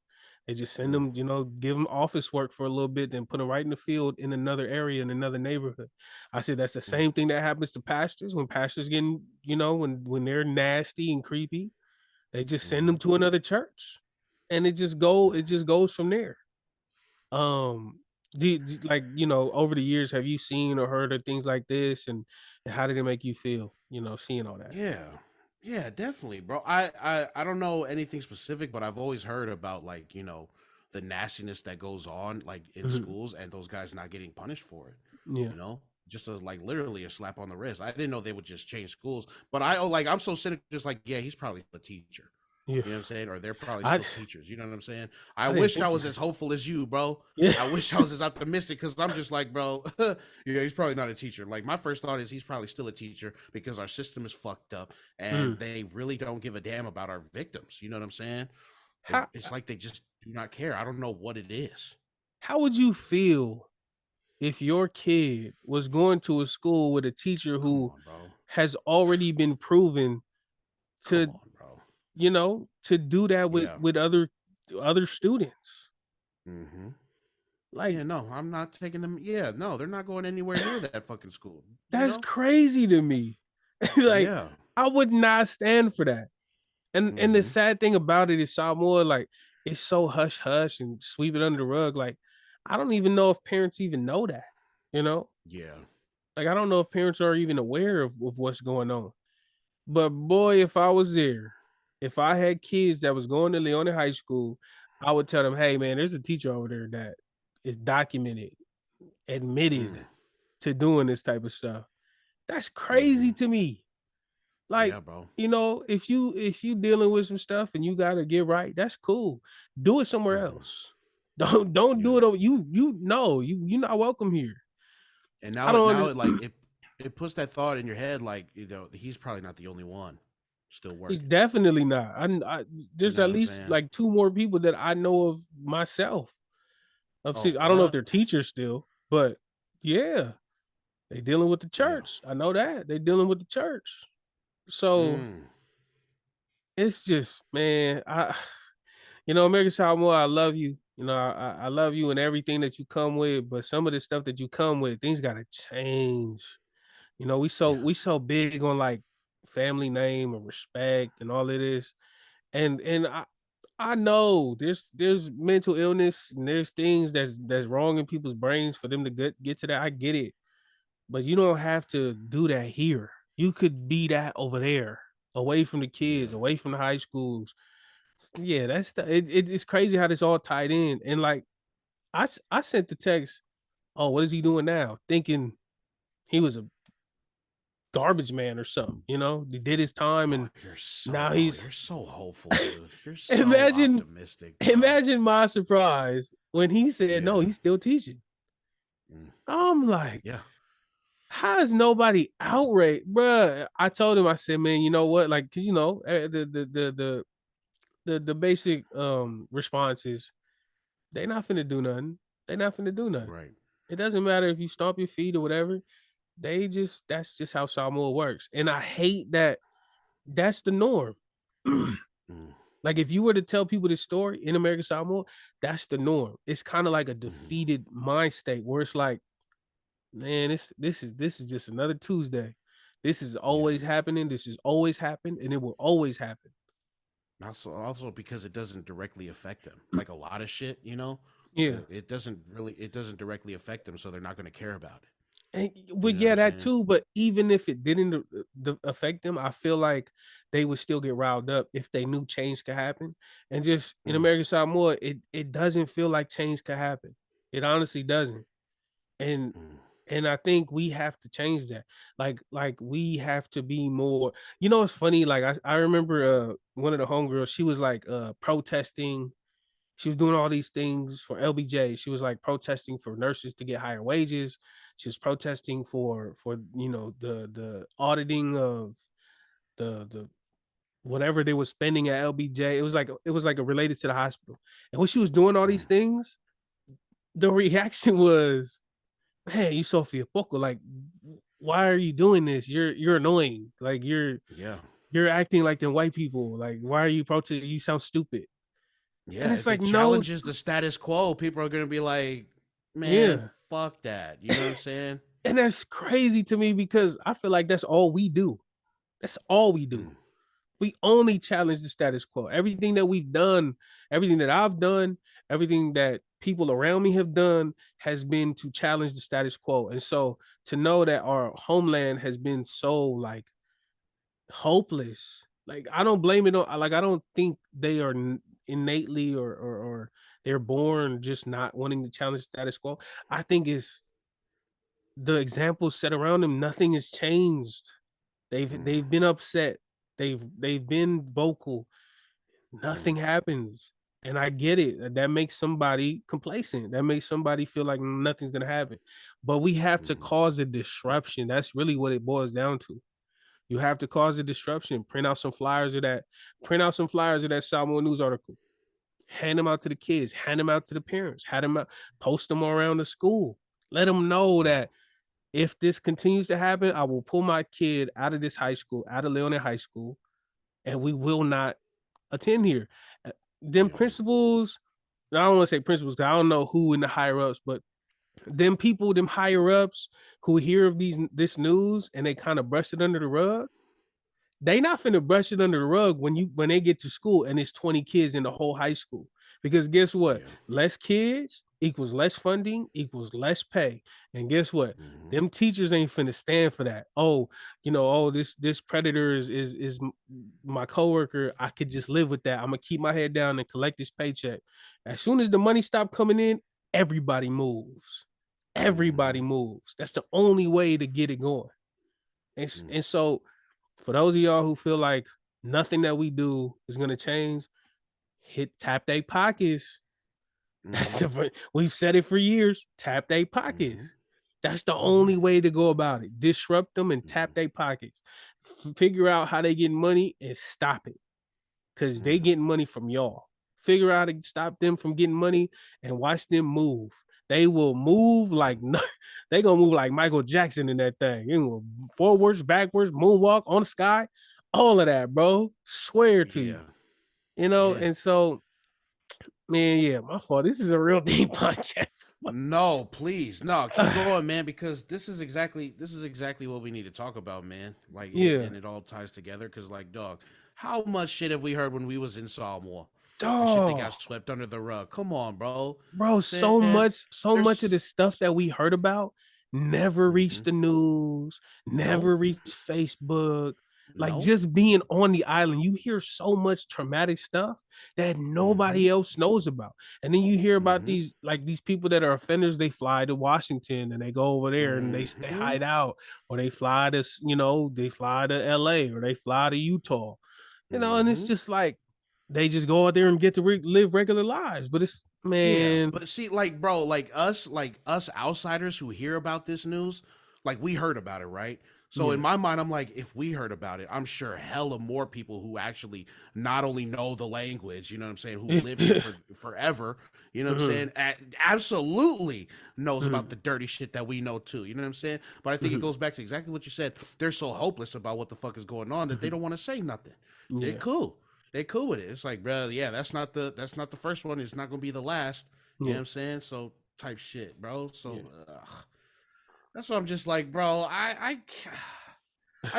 They just send Mm, them, give them office work for a little bit, then put them right in the field in another area, in another neighborhood. I said that's the mm, same thing that happens to pastors when pastors getting, when they're nasty and creepy, they just send mm-hmm. them to another church, and it just goes from there. Um, like, over the years, have you seen or heard of things like this, and how did it make you feel? Seeing all that. Yeah. Yeah, definitely, bro. I don't know anything specific, but I've always heard about, like, the nastiness that goes on, like, in Mhm. schools, and those guys not getting punished for it. Yeah, You know? Just like literally a slap on the wrist. I didn't know they would just change schools. But I'm so cynical, just like, yeah, he's probably a teacher. yeah. You know what I'm saying? Or they're probably I still teachers. You know what I'm saying? I I didn't wish I think was about as it. hopeful as you, bro. Yeah. I wish I was as optimistic, because I'm just like, bro, yeah, he's probably not a teacher. Like, my first thought is he's probably still a teacher, because our system is fucked up and Mm. they really don't give a damn about our victims. You know what I'm saying? How It's like they just do not care. I don't know what it is. how would you feel if your kid was going to a school with a teacher Come who on, bro. has already been proven Come to, on, bro. to do that with Yeah. other students? Mm-hmm. Like, Yeah, no, I'm not taking them. Yeah, no, they're not going anywhere near that fucking school. You that's know? crazy to me. Like, Yeah. I would not stand for that. And the Mm-hmm. sad thing about it is Samoa, like, it's so hush hush and sweep it under the rug. Like, I don't even know if parents even know that, you know? Yeah. Like, I don't know if parents are even aware of what's going on. But boy, if I was there, if I had kids that was going to Leone High School, I would tell them, hey man, there's a teacher over there that is documented, admitted Mm. to doing this type of stuff. That's Mm-hmm. crazy to me. Like, Yeah, bro. you know, if you dealing with some stuff and you gotta get right, that's cool. Do it somewhere else. Don't do it over you know you're not welcome here. And I now don't it like it puts that thought in your head, like, you know, he's probably not the only one still He's working. definitely not. You There's know at what I'm least saying? like 2 more people that I know of myself. Oh, I don't know if what? they're teachers still, but yeah, they dealing with the Yeah. church. I know that. They dealing with the church. So Mm. it's just, man, American Samoa, I love you. I love you and everything that you come with, but some of the stuff that you come with, things gotta change. Yeah. We so big on like family name and respect and all of this. And I know there's mental illness and there's things that's wrong in people's brains for them to get to that. I get it. But you don't have to do that here. You could be that over there, away from the kids, Yeah. away from the high schools. Yeah, it's crazy how this all tied in. And like I sent the text, oh, what is he doing now? Thinking he was a garbage man or something, He did his time and now he's You're so hopeful, dude. You're so imagine optimistic, bro. imagine my surprise when he said no, Yeah. he's still teaching. Mm. I'm like, Yeah. how is nobody outraged, bruh? I told him, I said, man, you know what? Like, cause the basic response is they not finna do nothing. They not finna do nothing. Right. It doesn't matter if you stomp your feet or whatever. That's just how Samoa works. And I hate that that's the norm. Mm. Like if you were to tell people this story in American Samoa, that's the norm. It's kind of like a Mm. defeated mind state where it's like, man, this is just another Tuesday. This is Yeah. always happening. This has always happened, and it will always happen. Also because it doesn't directly affect them. Like a lot of shit, you know, Yeah. it doesn't directly affect them, so they're not going to care about it. And You well, know what yeah, I'm that saying? too. But even if it didn't affect them, I feel like they would still get riled up if they knew change could happen. And just in Mm. American Samoa, it doesn't feel like change could happen. It honestly doesn't. And Mm. and I think we have to change that. Like we have to be more. It's funny. Like I remember one of the homegirls. She was like protesting. She was doing all these things for LBJ. She was like protesting for nurses to get higher wages. She was protesting for the auditing of the whatever they were spending at LBJ. It was like related to the hospital. And when she was doing all these Mm. things, the reaction was, "Hey, you Sophia Poco, like, why are you doing this? You're annoying. Like Yeah. you're acting like the white people. Like, why are you protesting? You sound stupid." And Yeah. it's If like, it no, challenges the status quo, people are going to be like, man, yeah. fuck that. You know what I'm saying? And that's crazy to me because I feel like that's all we do. That's all we do. Mm. We only challenge the status quo. Everything that we've done, everything that I've done, everything that people around me have done has been to challenge the status quo. And so to know that our homeland has been so like hopeless, like I don't blame it on, like I don't think they are innately or they're born just not wanting to challenge the status quo. I think it's the examples set around them. Nothing has changed. Mm. They've been upset. They've been vocal. Mm. Nothing happens. And I get it. That makes somebody complacent. That makes somebody feel like nothing's gonna happen. But we have to Mm. cause a disruption. That's really what it boils down to. You have to cause a disruption. Print out some flyers of that Samoa News article. Hand them out to the kids, hand them out to the parents, hand them out, post them around the school. Let them know Yeah. that if this continues to happen, I will pull my kid out of this high school, out of Leone High School, and we will not attend here. Them Yeah. principals, I don't want to say principals because I don't know who in the higher ups, but them people, them higher ups who hear of this news and they kind of brush it under the rug, they not finna brush it under the rug when they get to school and it's 20 kids in the whole high school. Because guess what? Yeah. Less kids equals less funding equals less pay. And guess what? Mm-hmm. Them teachers ain't finna stand for that. This predator is my coworker. I could just live with that. I'm gonna keep my head down and collect this paycheck. As soon as the money stop coming in, everybody moves. Mm-hmm. Everybody moves. That's the only way to get it going. And, Mm. and so For those of y'all who feel like nothing that we do is gonna change, tap their pockets. Mm-hmm. We've said it for years. Tap their pockets. Mm-hmm. That's the only way to go about it. Disrupt them and tap their pockets. Figure out how they get money and stop it. Because they getting money from y'all. Figure out how to stop them from getting money and watch them move. They will move like they gonna move like Michael Jackson in that thing. You know, forwards, backwards, moonwalk on the sky, all of that, bro. Swear to you. You know, and so, man, yeah, my fault. This is a real deep podcast. No, please, no, keep going, man, because this is exactly what we need to talk about, man. Like, and it all ties together. Because, like, dog, how much shit have we heard when we was in Samoa? Shit that got swept under the rug. Come on, bro. So much of the stuff that we heard about never reached the news, never reached Facebook. Like, just being on the island, you hear so much traumatic stuff that nobody else knows about. And then you hear about these people that are offenders. They fly to Washington and they go over there and they hide out, or they fly to, they fly to LA, or they fly to Utah, and it's just like, they just go out there and get to live regular lives. But it's, man. Yeah, but see, like, bro, like us outsiders who hear about this news, like, we heard about it, right? So in my mind, I'm like, if we heard about it, I'm sure hella more people who actually not only know the language, you know what I'm saying, who live here forever, you know what I'm saying, absolutely knows about the dirty shit that we know too, you know what I'm saying? But I think it goes back to exactly what you said. They're so hopeless about what the fuck is going on that they don't want to say nothing. They're cool. They cool with it. It's like, bro, yeah, that's not the first one. It's not gonna be the last. You know what I'm saying? So type shit, bro. So that's what I'm just like, bro. I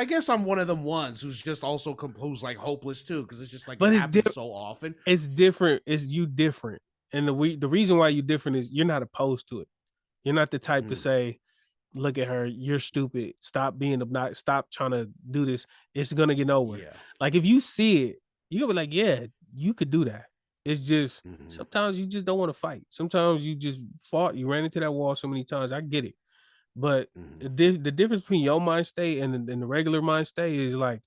guess I'm one of them ones who's just also who's like hopeless too, because it's just like, but it happens so often. It's different. It's you different, and the reason why you different is you're not opposed to it. You're not the type to say, look at her, you're stupid. Stop being obnoxious. Stop trying to do this. It's gonna get nowhere. Yeah. Like, if you see it, you're gonna be like, yeah, you could do that. It's just sometimes you just don't want to fight. Sometimes you just fought. You ran into that wall so many times. I get it. But the difference between your mind state and the regular mind state is like,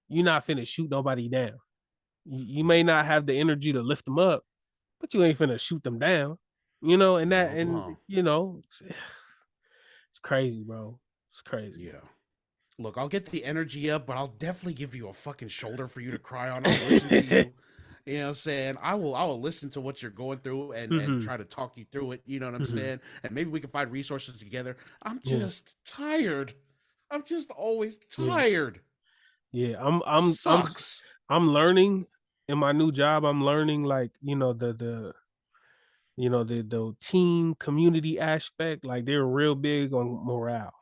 you're not finna shoot nobody down. You may not have the energy to lift them up, but you ain't finna shoot them down. It's crazy, bro. It's crazy. Yeah. Look, I'll get the energy up, but I'll definitely give you a fucking shoulder for you to cry on. I'll listen to you. You know what I'm saying? I will listen to what you're going through and try to talk you through it. You know what I'm saying? And maybe we can find resources together. I'm just tired. I'm just always tired. Yeah, I'm learning in my new job. I'm learning, like, the team community aspect. Like, they're real big on morale.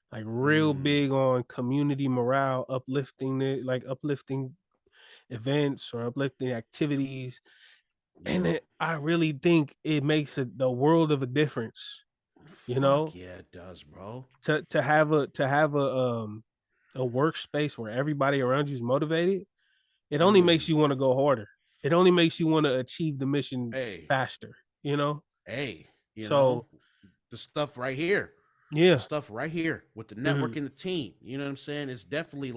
Like, real big on community morale, uplifting events or uplifting activities. And I really think it makes the world of a difference. Yeah, it does, bro. To have a workspace where everybody around you is motivated, it only makes you want to go harder. It only makes you want to achieve the mission faster, know, the stuff right here. Yeah. The stuff right here with the network and the team. You know what I'm saying? It's definitely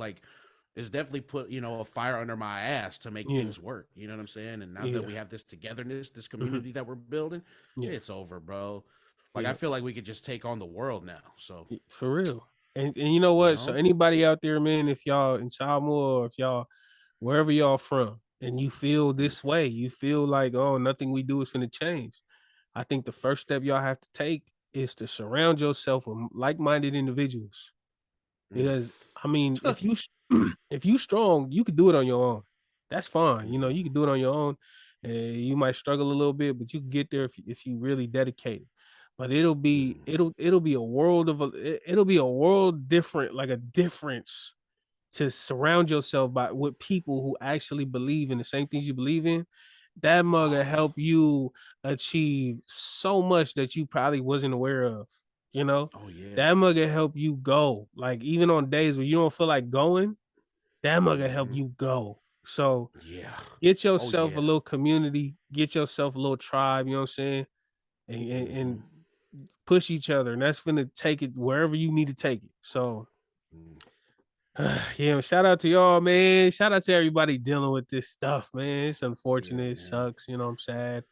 put, a fire under my ass to make things work. You know what I'm saying? And now that we have this togetherness, this community that we're building, it's over, bro. Like, I feel like we could just take on the world now. So for real. And you know what? So anybody out there, man, if y'all in Samoa, or if y'all wherever y'all from, and you feel this way, you feel like, oh, nothing we do is going to change, I think the first step y'all have to take is to surround yourself with like-minded individuals. Because I mean, if you strong, you could do it on your own. That's fine. You can do it on your own. You might struggle a little bit, but you can get there if you really dedicate it. But it'll be a world different, like a difference, to surround yourself with people who actually believe in the same things you believe in. That mug'll help you achieve so much that you probably wasn't aware of. That mug'll help you go. Like, even on days where you don't feel like going, that mug'll help you go. So get yourself a little community, get yourself a little tribe, you know what I'm saying? And push each other. And that's gonna take it wherever you need to take it. So Yeah, shout out to y'all, man. Shout out to everybody dealing with this stuff, man. It's unfortunate. Yeah, It sucks. You know, I'm sad.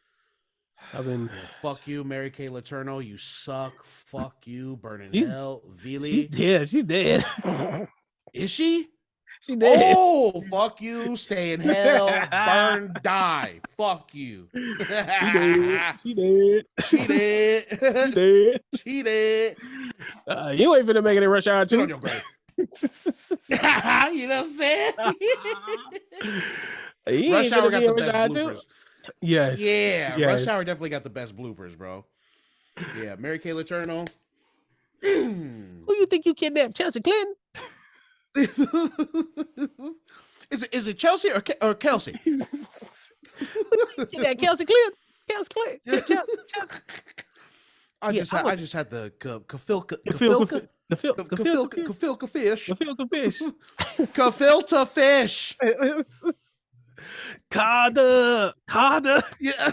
I've been. Yeah, fuck you, Mary Kay Letourneau. You suck. Fuck you, burn in She's hell. she's Vili. dead. She's dead. Is she? She dead. Oh, fuck you. Stay in hell. Burn, die. Fuck you. She dead. She dead. She did. She dead. She did. You ain't finna make it in Rush Hour Sit 2. on your grave. You know what I'm saying? Rush Hour got the best bloopers. Yes. Yeah, yes. Rush Hour definitely got the best bloopers, bro. Yeah, Mary Kay Letourneau. Who you think you kidnapped? Chelsea Clinton? Is it Chelsea or Kelsey? Kidnapped Kelsey Clinton? Kelsey Clinton? Chelsea. I just had the kafilka Kafilka fish. Kafilka fish. Kafilta fish. Carter. Yeah.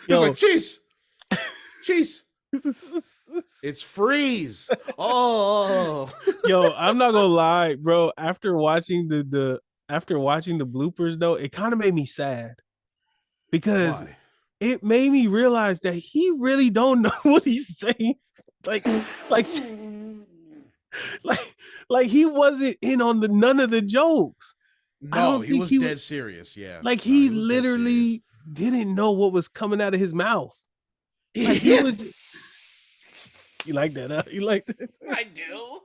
He's Yo. like, cheese. It's freeze. Oh. Yo, I'm not gonna lie, bro. After watching the bloopers, though, it kind of made me sad because Why? it made me realize that he really don't know what he's saying. Like he wasn't in on none of the jokes. No, he was dead serious. Yeah, like he literally didn't know what was coming out of his mouth. Like he was. You like that? Huh? You like that? I do.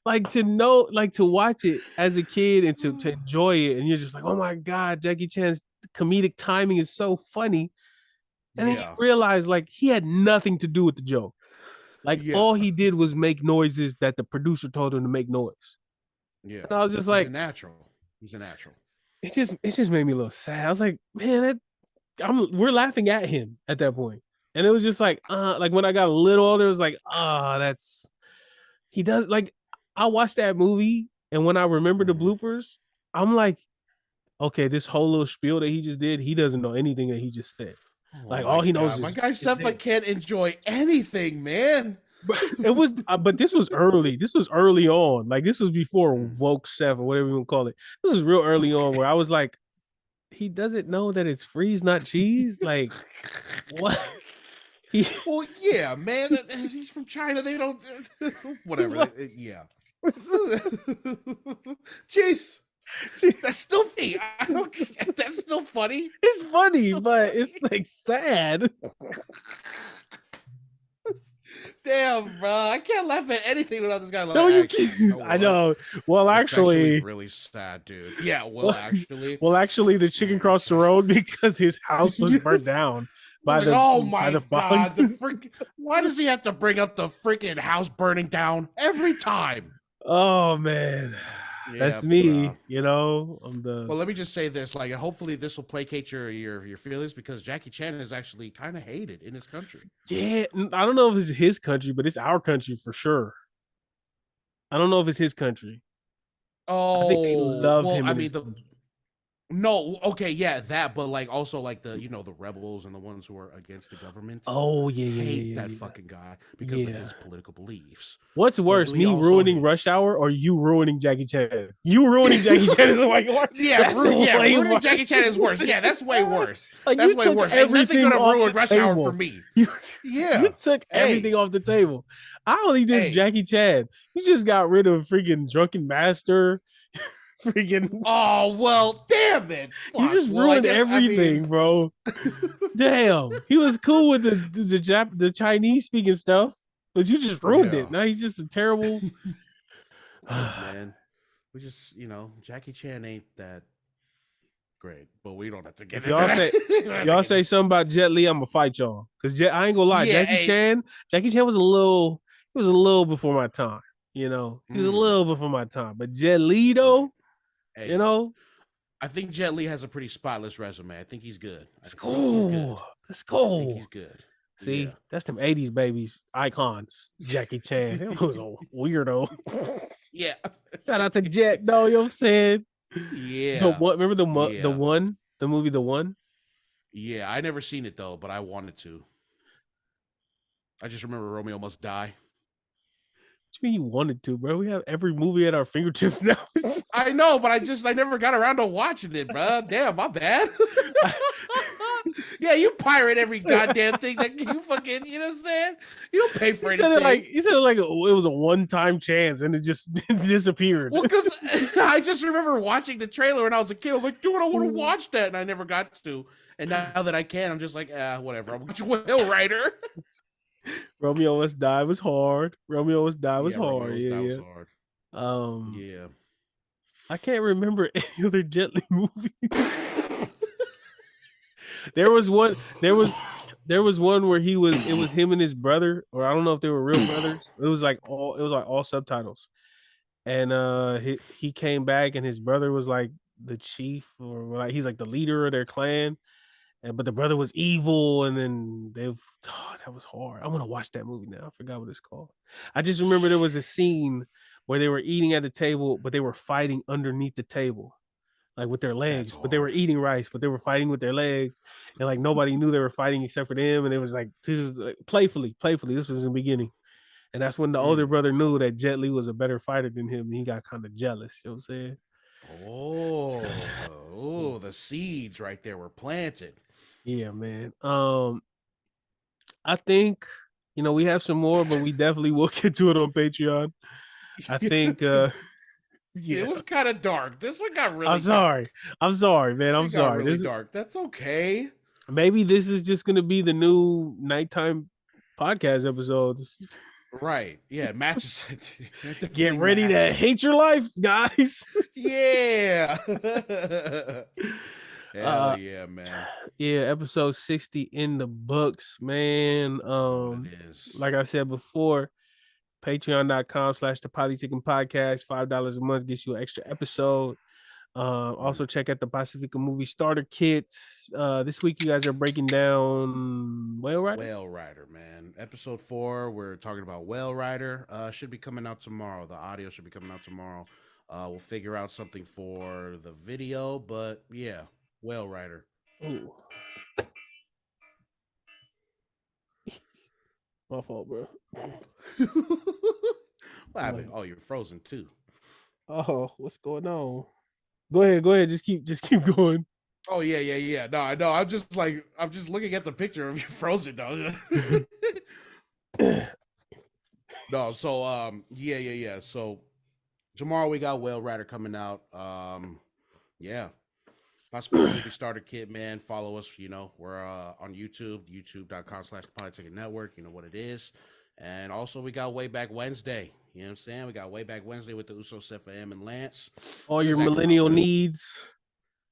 Like to know, like to watch it as a kid and to enjoy it, and you're just like, oh my god, Jackie Chan's comedic timing is so funny, and then you realize like he had nothing to do with the joke. Like all he did was make noises that the producer told him to make noise. Yeah, and I was just like, He's a natural. It just made me a little sad. I was like, man, we're laughing at him at that point. And it was just like when I got a little older, it was like, he does like, I watched that movie. And when I remember the bloopers, I'm like, okay, this whole little spiel that he just did, he doesn't know anything that he just said. Like all he knows is my guy Sefa can't enjoy anything, man. It was, but this was early. This was early on. Like this was before woke Sefa, whatever you want to call it. This was real early on where I was like, he doesn't know that it's freeze, not cheese. Like what? Well, yeah, man. He's from China. They don't. Whatever. Yeah. Jeez. That's still funny. That's still funny. It's funny, but it's like sad. Damn, bro. I can't laugh at anything without this guy. Like, no, you can't. I know. Well, actually, really sad, dude. Yeah. Well, actually, the chicken crossed the road because his house was burnt down. By the god! Why does he have to bring up the freaking house burning down every time? Oh man, that's me. You know, Well, let me just say this: like, hopefully, this will placate your feelings because Jackie Chan is actually kind of hated in his country. Yeah, I don't know if it's his country, but it's our country for sure. I don't know if it's his country. Oh, I think they love him. I mean, no, okay, yeah, that, but like also like the the rebels and the ones who are against the government. Oh yeah, hate that fucking guy because of his political beliefs. What's worse, me ruining Rush Hour or you ruining Jackie Chan? You ruining Jackie Chan is way worse. Ruining Jackie Chan is worse. Yeah, that's way worse. Like, that's way worse. Ain't nothing gonna ruin Rush Hour for me. You took everything off the table. I only did Jackie Chan. You just got rid of freaking Drunken Master. Freaking oh well, damn it! You just ruined everything, bro. Damn, he was cool with the Chinese speaking stuff, but you just ruined it. Now he's just a terrible man. We just Jackie Chan ain't that great, but we don't have to get y'all say y'all say something about Jet Li. I'm gonna fight y'all because I ain't gonna lie. Jackie Chan was a little before my time. He was a little before my time, but Jet Li though. I think Jet Li has a pretty spotless resume. I think he's good. Let's go. I think he's good. See, that's them 80s babies, icons. Jackie Chan. He was a weirdo. Yeah. Shout out to Jet, though, you know what I'm saying? Yeah. Remember the movie The One? Yeah, I never seen it though, but I wanted to. I just remember Romeo Must Die. you mean you wanted to, bro? We have every movie at our fingertips now. I know, but I never got around to watching it, bro. Damn, my bad. Yeah, you pirate every goddamn thing that you fucking, you know what I'm saying? You don't pay for anything. You said it like it was a one-time chance and it just disappeared. Well, because I just remember watching the trailer when I was a kid. I was like, dude, I want to watch that. And I never got to. And now that I can, I'm just like, whatever. I'm watching Whale Rider. Romeo Must Die was hard. Romeo Must Die was hard. Was hard. Yeah. I can't remember any other Jet Li movie. There was one where it was him and his brother, or I don't know if they were real brothers. It was like all subtitles. And he came back and his brother was like the chief, or like he's like the leader of their clan. But the brother was evil, and then that was hard. I want to watch that movie now. I forgot what it's called. I just remember there was a scene where they were eating at the table, but they were fighting underneath the table, like with their legs. But they were eating rice, but they were fighting with their legs, and like nobody knew they were fighting except for them. And it was like playfully. This was in the beginning, and that's when the older brother knew that Jet Li was a better fighter than him, and he got kind of jealous. You know what I'm saying? Oh, the seeds right there were planted. Yeah, man. I think we have some more, but we definitely will get to it on Patreon. I think it was kind of dark. This one got really dark. I'm sorry, man. I'm sorry. Really dark. That's okay. Maybe this is just gonna be the new nighttime podcast episodes. Right. Yeah, matches. Get ready to hate your life, guys. Yeah. Hell yeah, man. Yeah, episode 60 in the books, man. Like I said before, patreon.com/the Polytickin Podcast. $5 a month gets you an extra episode. Also check out the Pacifica movie starter kits. This week you guys are breaking down Whale Rider. Whale Rider, man. Episode 4, we're talking about Whale Rider. Should be coming out tomorrow. The audio should be coming out tomorrow. We'll figure out something for the video, but yeah, Whale Rider. Ooh. My fault, bro. What happened? Oh, you're frozen too. Oh, what's going on? Go ahead. Just keep going. Oh yeah. No, I know. I'm just looking at the picture of you frozen though. No, so yeah. So tomorrow we got Whale Rider coming out. Yeah. Possible movie starter kit, man. Follow us. We're on YouTube, youtube.com/Polytickin Network. You know what it is. And also we got Way Back Wednesday. You know what I'm saying? We got Way Back Wednesday with the Uso, Sefa, M, and Lance. All your millennial needs.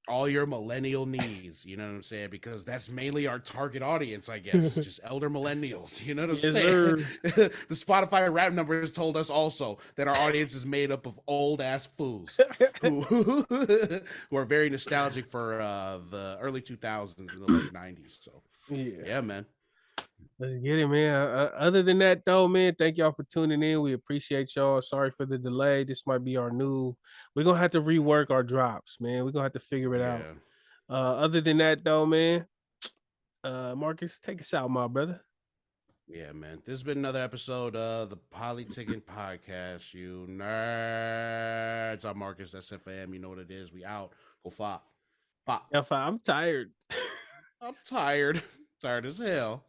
All your millennial needs. You know what I'm saying? Because that's mainly our target audience, I guess. Just elder millennials. You know what I'm saying? The Spotify rap numbers told us also that our audience is made up of old ass fools who are very nostalgic for the early 2000s and the late 90s. So yeah, man. Let's get it, man. Other than that, though, man, thank y'all for tuning in. We appreciate y'all. Sorry for the delay. This might be our new. We're going to have to rework our drops, man. We're going to have to figure it out. Other than that, though, man, Marcus, take us out, my brother. Yeah, man. This has been another episode of the Polytickin Podcast. You nerds. I'm Marcus. That's FAM. You know what it is. We out. Go fop. Yeah, I'm tired. I'm tired. Tired as hell.